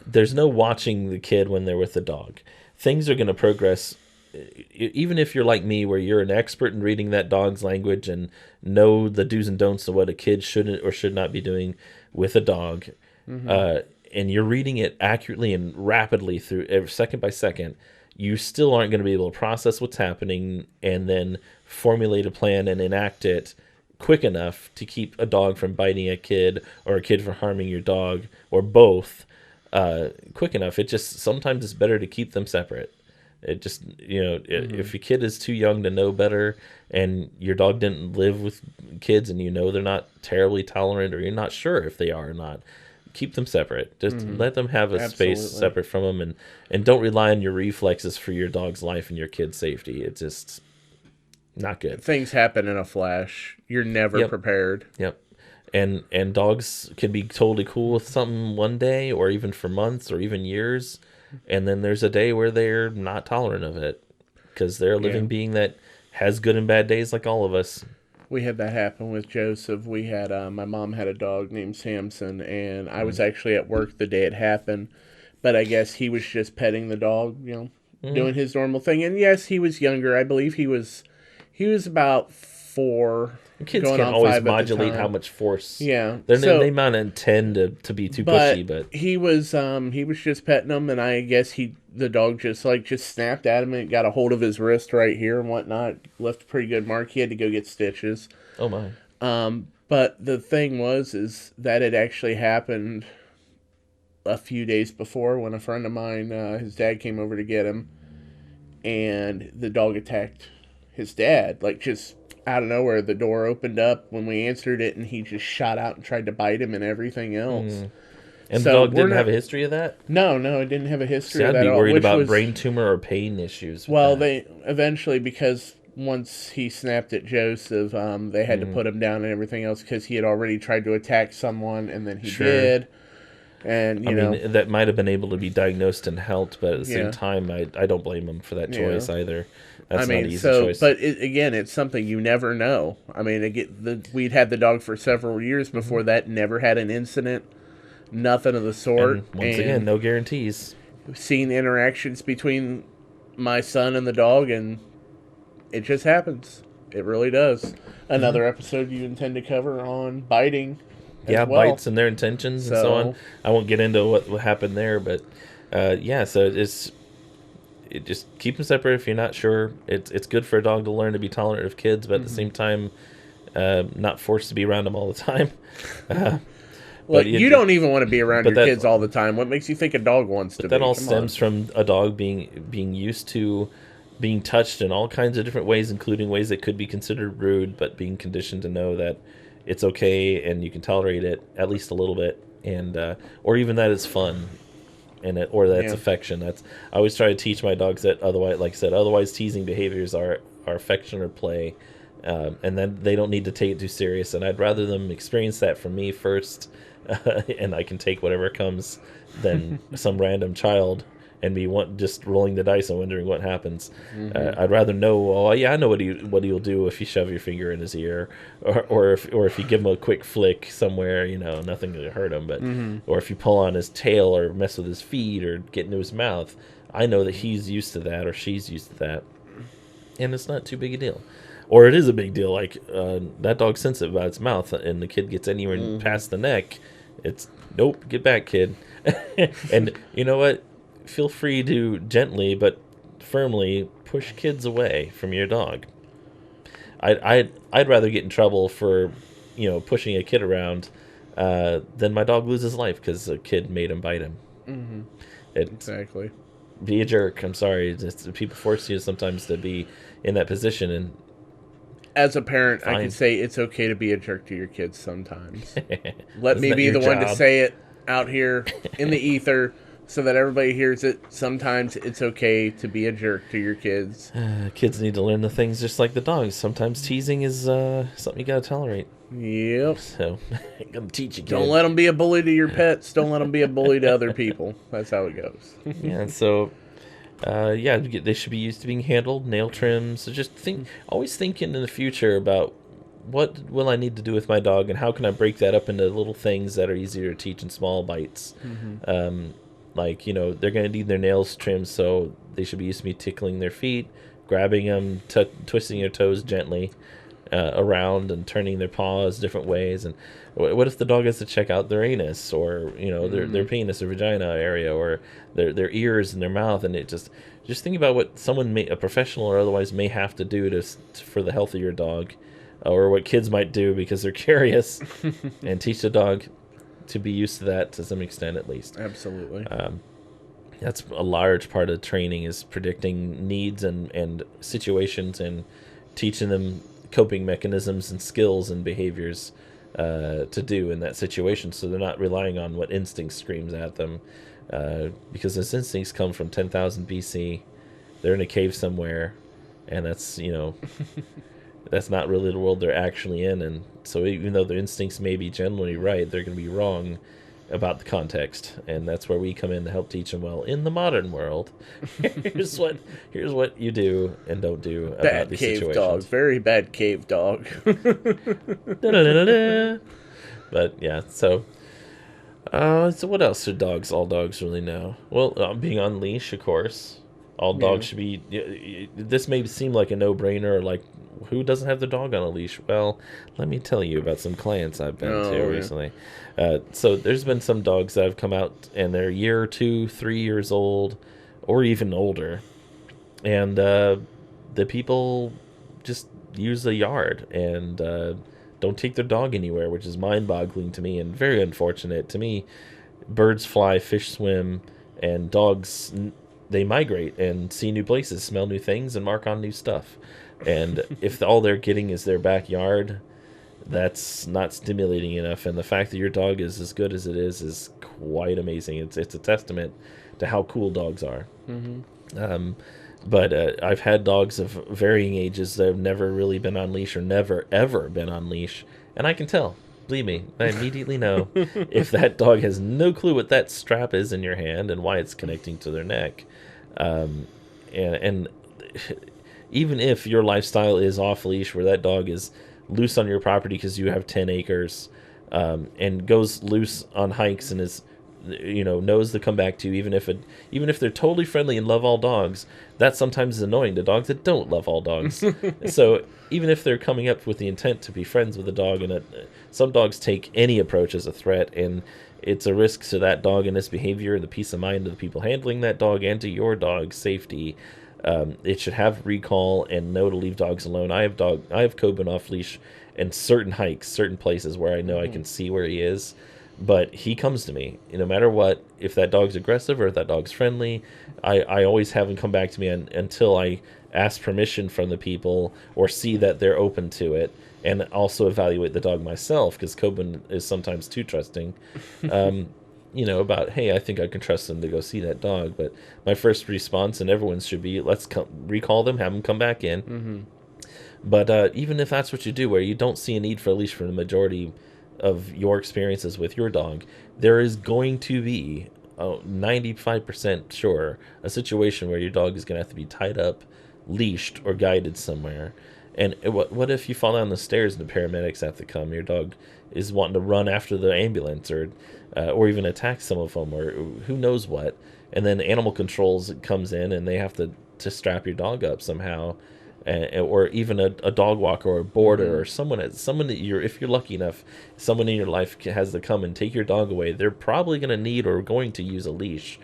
There's no watching the kid when they're with the dog. Things are going to progress, even if you're like me, where you're an expert in reading that dog's language and know the do's and don'ts of what a kid shouldn't or should not be doing with a dog, and you're reading it accurately and rapidly through second by second, you still aren't going to be able to process what's happening and then formulate a plan and enact it quick enough to keep a dog from biting a kid or a kid from harming your dog or both. Quick enough. Sometimes it's better to keep them separate. It just, if your kid is too young to know better and your dog didn't live with kids and they're not terribly tolerant or you're not sure if they are or not, keep them separate. Just let them have a space separate from them and don't rely on your reflexes for your dog's life and your kid's safety. It's just not good. Things happen in a flash. You're never prepared. Yep. And dogs can be totally cool with something one day or even for months or even years. And then there's a day where they're not tolerant of it because they're a living being that has good and bad days like all of us. We had that happen with Joseph. We had my mom had a dog named Samson, and I was actually at work the day it happened. But I guess he was just petting the dog, doing his normal thing. And yes, he was younger. I believe he was about 4. Kids can't always modulate how much force. Yeah, they might intend to be too pushy, but he was just petting him, and I guess the dog just snapped at him and got a hold of his wrist right here and whatnot. Left a pretty good mark. He had to go get stitches. Oh my! But the thing is that it actually happened a few days before when a friend of mine, his dad came over to get him, and the dog attacked his dad, just out of nowhere. The door opened up when we answered it, and he just shot out and tried to bite him and everything else. And the dog didn't have a history of that? No, it didn't have a history of that. I'd be worried about brain tumor or pain issues. They eventually, because once he snapped at Joseph, they had to put him down and everything else because he had already tried to attack someone, and then he did. And I mean, that might have been able to be diagnosed and helped, but at the same time, I don't blame him for that choice either. That's not an easy choice. But it's something you never know. I mean, we'd had the dog for several years before that, never had an incident, nothing of the sort. And once again, no guarantees. Seen interactions between my son and the dog, and it just happens. It really does. Another episode you intend to cover on biting. Bites and their intentions and so on. I won't get into what happened there, but so it just keep them separate if you're not sure. It's good for a dog to learn to be tolerant of kids, but at the same time, not forced to be around them all the time. Well, you don't even want to be around your kids all the time. What makes you think a dog wants to be? But that all stems from a dog being used to being touched in all kinds of different ways, including ways that could be considered rude, but being conditioned to know that it's okay and you can tolerate it at least a little bit, and or even that it's fun, or that it's affection. I always try to teach my dogs that otherwise teasing behaviors are affection or play, and then they don't need to take it too serious. And I'd rather them experience that from me first, and I can take whatever comes, than some random child and be just rolling the dice and wondering what happens. I'd rather know. Oh yeah, I know what he'll do if you shove your finger in his ear, or if you give him a quick flick somewhere. Nothing to hurt him, but or if you pull on his tail or mess with his feet or get into his mouth. I know that he's used to that or she's used to that, and it's not too big a deal. Or it is a big deal. Like that dog's sensitive about its mouth, and the kid gets anywhere past the neck. It's nope, get back, kid. And you know what? feel free to gently but firmly push kids away from your dog. I'd rather get in trouble for, pushing a kid around than my dog lose his life because a kid made him bite him. Mm-hmm. Exactly. Be a jerk. I'm sorry. People force you sometimes to be in that position, and as a parent, I can say it's okay to be a jerk to your kids sometimes. Let me be the job? one to say it out here in the ether so that everybody hears it. Sometimes it's okay to be a jerk to your kids. Kids need to learn the things just like the dogs. Sometimes teasing is something you gotta tolerate. Yep. So, I'm gonna teach you. Don't let them be a bully to your pets. Don't let them be a bully to other people. That's how it goes. Yeah. So, they should be used to being handled. Nail trims. So just always thinking in the future about what will I need to do with my dog, and how can I break that up into little things that are easier to teach in small bites. Mm-hmm. Like, they're going to need their nails trimmed, so they should be used to me tickling their feet, grabbing them, twisting their toes gently around, and turning their paws different ways. And what if the dog has to check out their anus, or their penis or vagina area, or their ears and their mouth? And it just think about what someone a professional or otherwise may have to do for the health of your dog, or what kids might do because they're curious, and teach the dog to be used to that to some extent at least. Absolutely. That's a large part of training, is predicting needs and situations, and teaching them coping mechanisms and skills and behaviors to do in that situation, so they're not relying on what instinct screams at them, because those instincts come from 10,000 BC. They're in a cave somewhere, and that's that's not really the world they're actually in. And so even though their instincts may be generally right, they're going to be wrong about the context, and that's where we come in to help teach them. Well, in the modern world, here's what you do and don't do about these situations. Bad cave dog, very bad cave dog. But yeah, so what else should all dogs really know? Well, being on leash, of course. All dogs should be. This may seem like a no-brainer, or like, who doesn't have their dog on a leash? Well, let me tell you about some clients I've been to recently. So there's been some dogs that have come out, and they're a year or 2, 3 years old, or even older, and the people just use the yard and don't take their dog anywhere, which is mind-boggling to me and very unfortunate. To me, birds fly, fish swim, and dogs, they migrate and see new places, smell new things, and mark on new stuff. And if all they're getting is their backyard, that's not stimulating enough. And the fact that your dog is as good as it is quite amazing. It's a testament to how cool dogs are. Mm-hmm. But I've had dogs of varying ages that have never really been on leash, or never, ever been on leash. And I can tell. Believe me, I immediately know if that dog has no clue what that strap is in your hand and why it's connecting to their neck. And even if your lifestyle is off leash, where that dog is loose on your property because you have 10 acres, and goes loose on hikes and is, knows to come back to you, even if they're totally friendly and love all dogs, that sometimes is annoying to dogs that don't love all dogs. So even if they're coming up with the intent to be friends with a dog, and some dogs take any approach as a threat, and it's a risk to that dog and its behavior, the peace of mind of the people handling that dog, and to your dog's safety. It should have recall and know to leave dogs alone. I have Coben off leash in certain hikes, certain places where I know I can see where he is, but he comes to me no matter what. If that dog's aggressive or if that dog's friendly, I always have him come back to me until I ask permission from the people or see that they're open to it, and also evaluate the dog myself, because Coben is sometimes too trusting. About, hey, I think I can trust them to go see that dog. But my first response, and everyone's should be, let's recall them, have them come back in. Mm-hmm. But even if that's what you do, where you don't see a need for a leash for the majority of your experiences with your dog, there is going to be, 95% sure, a situation where your dog is going to have to be tied up, leashed, or guided somewhere. And what if you fall down the stairs and the paramedics have to come? Your dog is wanting to run after the ambulance, or even attack some of them, or who knows what. And then animal controls comes in, and they have to strap your dog up somehow, or even a dog walker or a boarder, or someone that if you're lucky enough, someone in your life has to come and take your dog away. They're probably going to need or going to use a leash,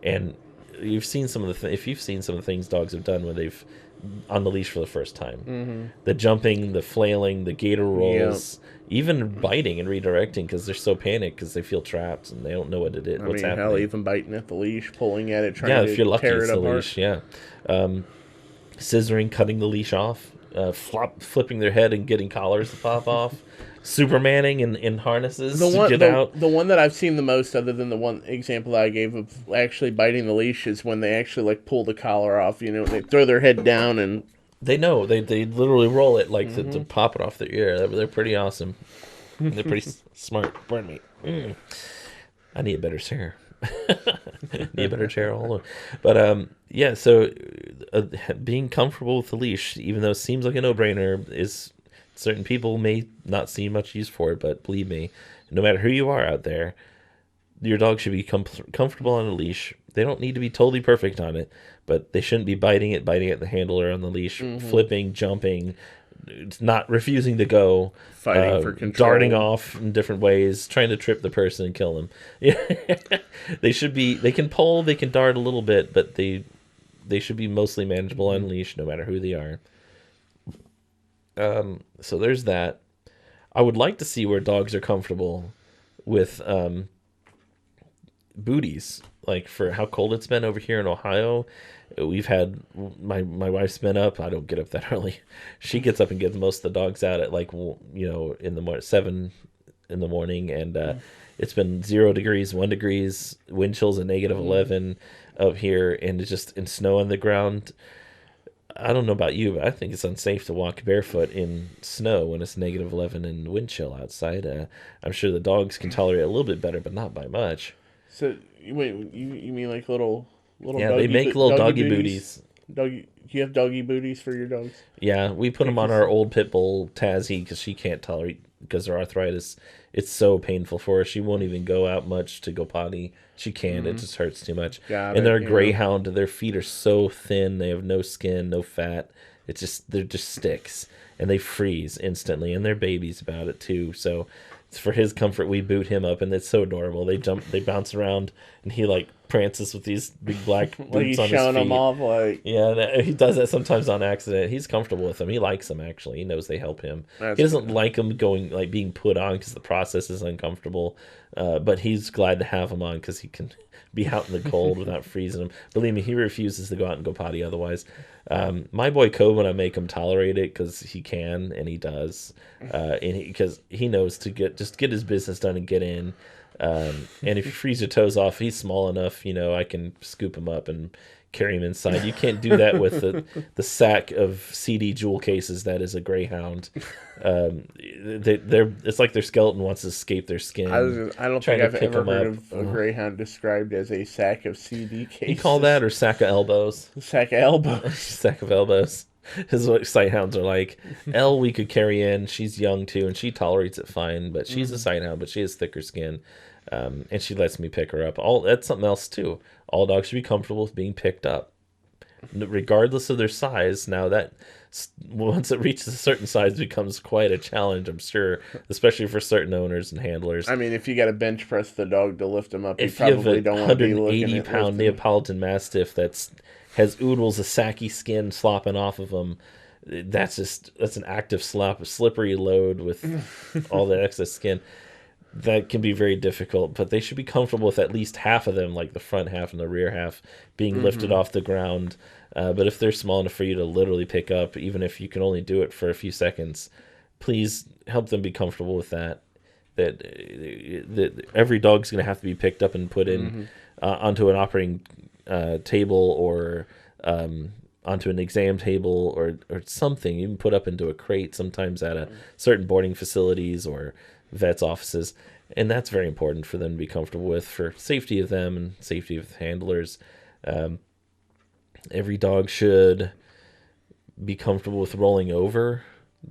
and you've seen some of the if you've seen some of the things dogs have done when they've on the leash for the first time, the jumping, the flailing, the gator rolls, even biting and redirecting because they're so panicked because they feel trapped and they don't know what it is. What's happening? Hell, even biting at the leash, pulling at it, trying to if you're lucky, tear it's it the apart. leash. Yeah, scissoring, cutting the leash off, flipping their head and getting collars to pop off. Supermaning in harnesses to get out. The one that I've seen the most, other than the one example that I gave of actually biting the leash, is when they actually like pull the collar off. You know, they throw their head down and they know they literally roll it like to pop it off their ear. They're pretty awesome. They're pretty smart. Pardon me. I need a better chair. Need a better chair. Hold on. But yeah. So being comfortable with the leash, even though it seems like a no-brainer, is. Certain people may not see much use for it, but believe me, no matter who you are out there, your dog should be comfortable on a leash. They don't need to be totally perfect on it, but they shouldn't be biting at the handle or on the leash, flipping, jumping, not refusing to go, fighting for control, darting off in different ways, trying to trip the person and kill them. They should be. They can pull, they can dart a little bit, but they should be mostly manageable on leash, no matter who they are. So there's that. I would like to see where dogs are comfortable with booties. Like for how cold it's been over here in Ohio, we've had my wife's been up. I don't get up that early. She gets up and gets most of the dogs out at like in the morning, 7 in the morning, and it's been 0 degrees, 1 degrees, wind chills at -11 up here, and it's just in snow on the ground. I don't know about you, but I think it's unsafe to walk barefoot in snow when it's -11 and wind chill outside. I'm sure the dogs can tolerate it a little bit better, but not by much. So wait, you mean like little yeah, they make little doggy booties. Doggy, do you have doggy booties for your dogs? Yeah, we put them on our old pit bull Tazzy because she can't tolerate, because her arthritis. It's so painful for her. She won't even go out much to go potty. She can't. It just hurts too much. And they're a greyhound. Their feet are so thin. They have no skin, no fat. They're just sticks, and they freeze instantly. And they're babies about it too. So it's for his comfort we boot him up, and it's so adorable. They bounce around, and he like prances with these big black boots like he's on his feet. showing them off, like he does that sometimes on accident. He's comfortable with them. He likes them actually. He knows they help him. He doesn't like them being put on because the process is uncomfortable. But he's glad to have them on because he can be out in the cold without freezing them. Believe me, he refuses to go out and go potty otherwise. My boy Coben, I make him tolerate it because he can, and he does, because he knows to get his business done and get in. And if you freeze your toes off, he's small enough, I can scoop him up and carry him inside. You can't do that with the sack of CD jewel cases that is a greyhound. It's like their skeleton wants to escape their skin. I don't think I've ever heard of a greyhound described as a sack of CD cases. You call that, or sack of elbows? Sack of elbows. Sack of elbows is what sighthounds are like. Elle we could carry in. She's young too, and she tolerates it fine, but she's a sighthound, but she has thicker skin. And she lets me pick her up. That's something else too. All dogs should be comfortable with being picked up, regardless of their size. Now that once it reaches a certain size, it becomes quite a challenge, I'm sure, especially for certain owners and handlers. I mean, if you got to bench press the dog to lift him up, if you probably don't want to be looking at 180-pound Neapolitan Mastiff has oodles of sacky skin slopping off of them. That's an active slippery load with all the excess skin. That can be very difficult, but they should be comfortable with at least half of them, like the front half and the rear half, being lifted off the ground. But if they're small enough for you to literally pick up, even if you can only do it for a few seconds, please help them be comfortable with that. That every dog's going to have to be picked up and put in onto an operating table or onto an exam table or something, even put up into a crate sometimes at a certain boarding facilities or vets' offices, and that's very important for them to be comfortable with, for safety of them and safety of handlers. Every dog should be comfortable with rolling over.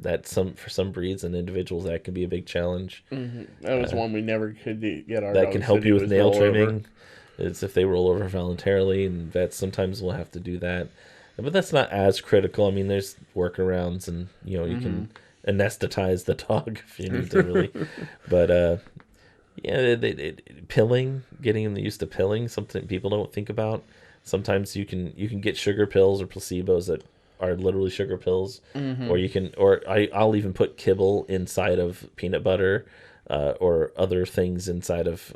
For some breeds and individuals that can be a big challenge. That was one we never could get our. That can help you with nail trimming. It's if they roll over voluntarily, and vets sometimes will have to do that. But that's not as critical. I mean, there's workarounds, and you can anesthetize the dog if you need to really. But pilling, getting them used to pilling, something people don't think about. Sometimes you can get sugar pills or placebos that are literally sugar pills, I'll even put kibble inside of peanut butter, or other things inside of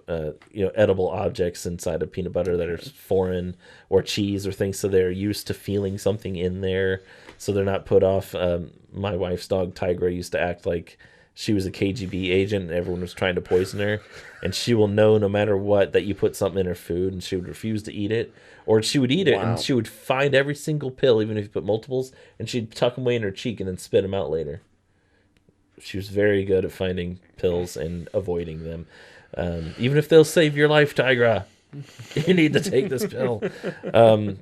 edible objects inside of peanut butter that are foreign, or cheese or things, so they're used to feeling something in there, so they're not put off. My wife's dog Tigra used to act like she was a KGB agent and everyone was trying to poison her, and she will know no matter what that you put something in her food, and she would refuse to eat it, or she would eat it and she would find every single pill, even if you put multiples, and she'd tuck them away in her cheek and then spit them out later. She was very good at finding pills and avoiding them. Even if they'll save your life, Tigra, you need to take this pill. Or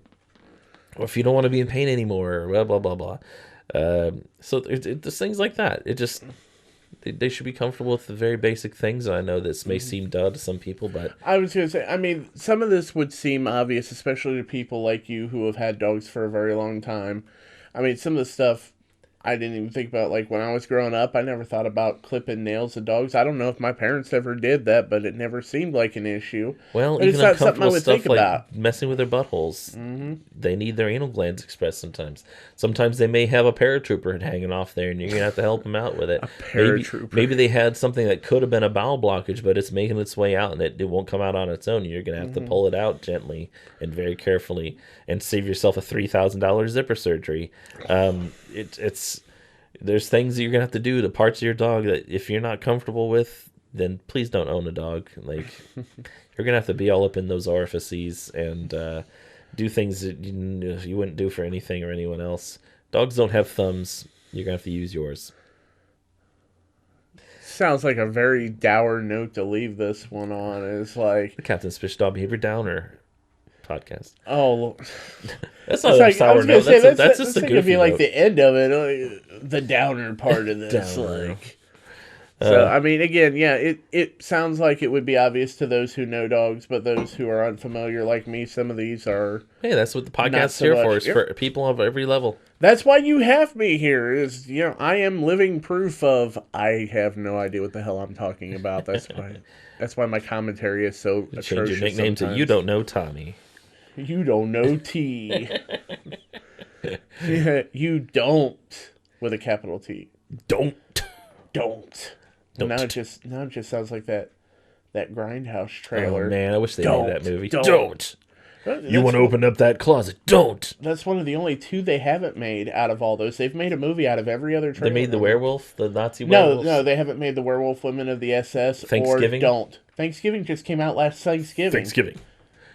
if you don't want to be in pain anymore, blah, blah, blah, blah. So there's things like that. It just... They should be comfortable with the very basic things. I know this may seem dull to some people, but... I was going to say, I mean, some of this would seem obvious, especially to people like you who have had dogs for a very long time. I mean, some of the stuff I didn't even think about. Like, when I was growing up, I never thought about clipping nails of dogs. I don't know if my parents ever did that, but it never seemed like an issue. Well, but even uncomfortable stuff like messing with their buttholes. Mm-hmm. They need their anal glands expressed sometimes. Sometimes they may have a paratrooper hanging off there, and you're going to have to help them out with it. A paratrooper. Maybe they had something that could have been a bowel blockage, but it's making its way out, and it won't come out on its own. You're going to have to pull it out gently and very carefully and save yourself a $3,000 zipper surgery. There's things that you're going to have to do to parts of your dog that if you're not comfortable with, then please don't own a dog. Like, you're going to have to be all up in those orifices and do things that you wouldn't do for anything or anyone else. Dogs don't have thumbs. You're going to have to use yours. Sounds like a very dour note to leave this one on. It's like... The Captain Spish Dog Behavior Downer podcast. Oh, that's not a sour note. That's just a goofy gonna be like note. The end of it, the downer part of this. Like, so I mean, again, yeah, it sounds like it would be obvious to those who know dogs, but those who are unfamiliar like me, some of these are. Hey, that's what the podcast's here for. Is for people of every level. That's why you have me here. Is I am living proof of I have no idea what the hell I'm talking about. That's why. That's why my commentary is so atrocious. Change your nickname to You Don't Know Tommy. You don't know T. You don't with a capital T. Don't. Now it just sounds like that Grindhouse trailer. Oh man, I wish they made that movie. Don't. You want to open up that closet? Don't. That's one of the only two they haven't made out of all those. They've made a movie out of every other trailer. They made the werewolf, the Nazi werewolf. No, they haven't made the Werewolf Women of the SS. Thanksgiving. Or Don't. Thanksgiving just came out last Thanksgiving.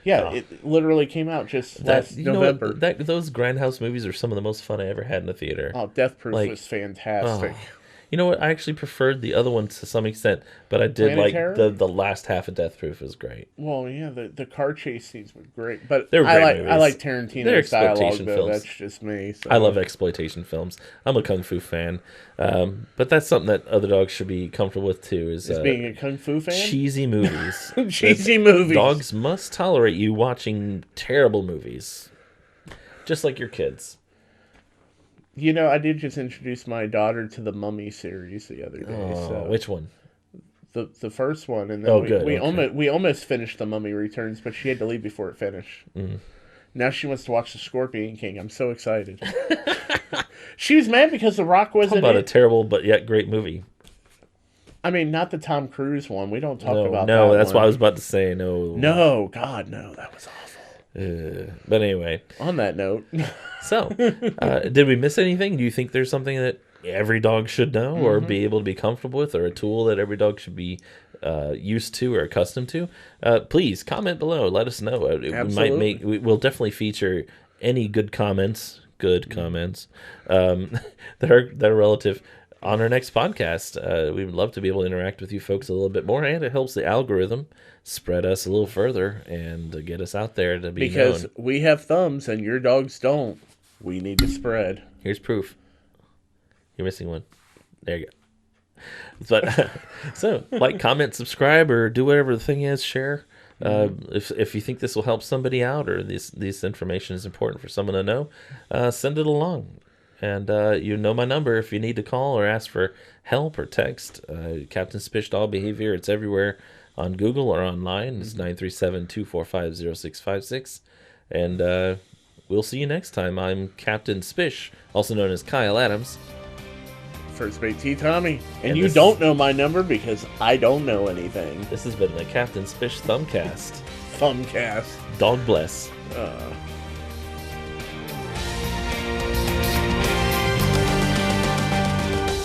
Yeah, It literally came out just last November. Those Grindhouse movies are some of the most fun I ever had in the theater. Oh, Death Proof was fantastic. You know what? I actually preferred the other ones to some extent, but I did like the last half of Death Proof was great. Well, yeah, the car chase scenes were great, but I like Tarantino's dialogue though. Films. That's just me. So. I love exploitation films. I'm a kung fu fan, but that's something that other dogs should be comfortable with too. Is being a kung fu fan? Cheesy movies. Cheesy movies. Dogs must tolerate you watching terrible movies, just like your kids. I did just introduce my daughter to the Mummy series the other day. So which one? The first one, and then we almost finished The Mummy Returns, but she had to leave before it finished. Mm. Now she wants to watch The Scorpion King. I'm so excited. She was mad because The Rock wasn't. Talk about a terrible but yet great movie. I mean, not the Tom Cruise one. We don't talk about that. No, that's what I was about to say. No, God, no, that was awful. But anyway, on that note, so did we miss anything? Do you think there's something that every dog should know or be able to be comfortable with, or a tool that every dog should be used to or accustomed to? Please comment below. Let us know. We'll definitely feature any good comments that are relative on our next podcast. We would love to be able to interact with you folks a little bit more, and it helps the algorithm spread us a little further and get us out there to be because known. We have thumbs and your dogs don't. We need to spread. Here's proof. You're missing one. There you go. But so like, comment, subscribe, or do whatever the thing is. Share. If you think this will help somebody out, or this information is important for someone to know, send it along. And you know my number if you need to call or ask for help or text. Captain Spish Dog Behavior. It's everywhere on Google or online. It's 937-245-0656. And we'll see you next time. I'm Captain Spish, also known as Kyle Adams. First mate T.Tommy. And you don't know my number because I don't know anything. This has been the Captain Spish Thumbcast. Thumbcast. Dog bless.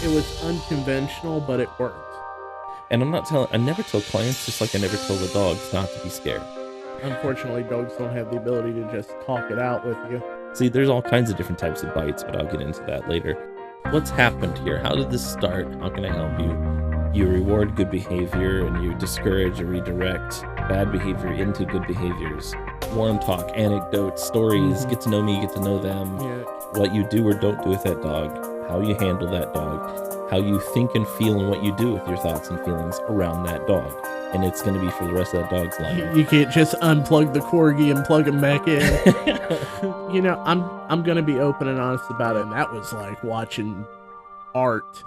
It was unconventional, but it worked. And I never tell clients, just like I never tell the dogs, not to be scared. Unfortunately, dogs don't have the ability to just talk it out with you. See, there's all kinds of different types of bites, but I'll get into that later. What's happened here? How did this start? How can I help you? You reward good behavior and you discourage or redirect bad behavior into good behaviors. Warm talk, anecdotes, stories, get to know me, get to know them. Yeah. What you do or don't do with that dog, how you handle that dog, how you think and feel and what you do with your thoughts and feelings around that dog. And it's going to be for the rest of that dog's life. You can't just unplug the corgi and plug him back in. You know, I'm going to be open and honest about it. And that was like watching art.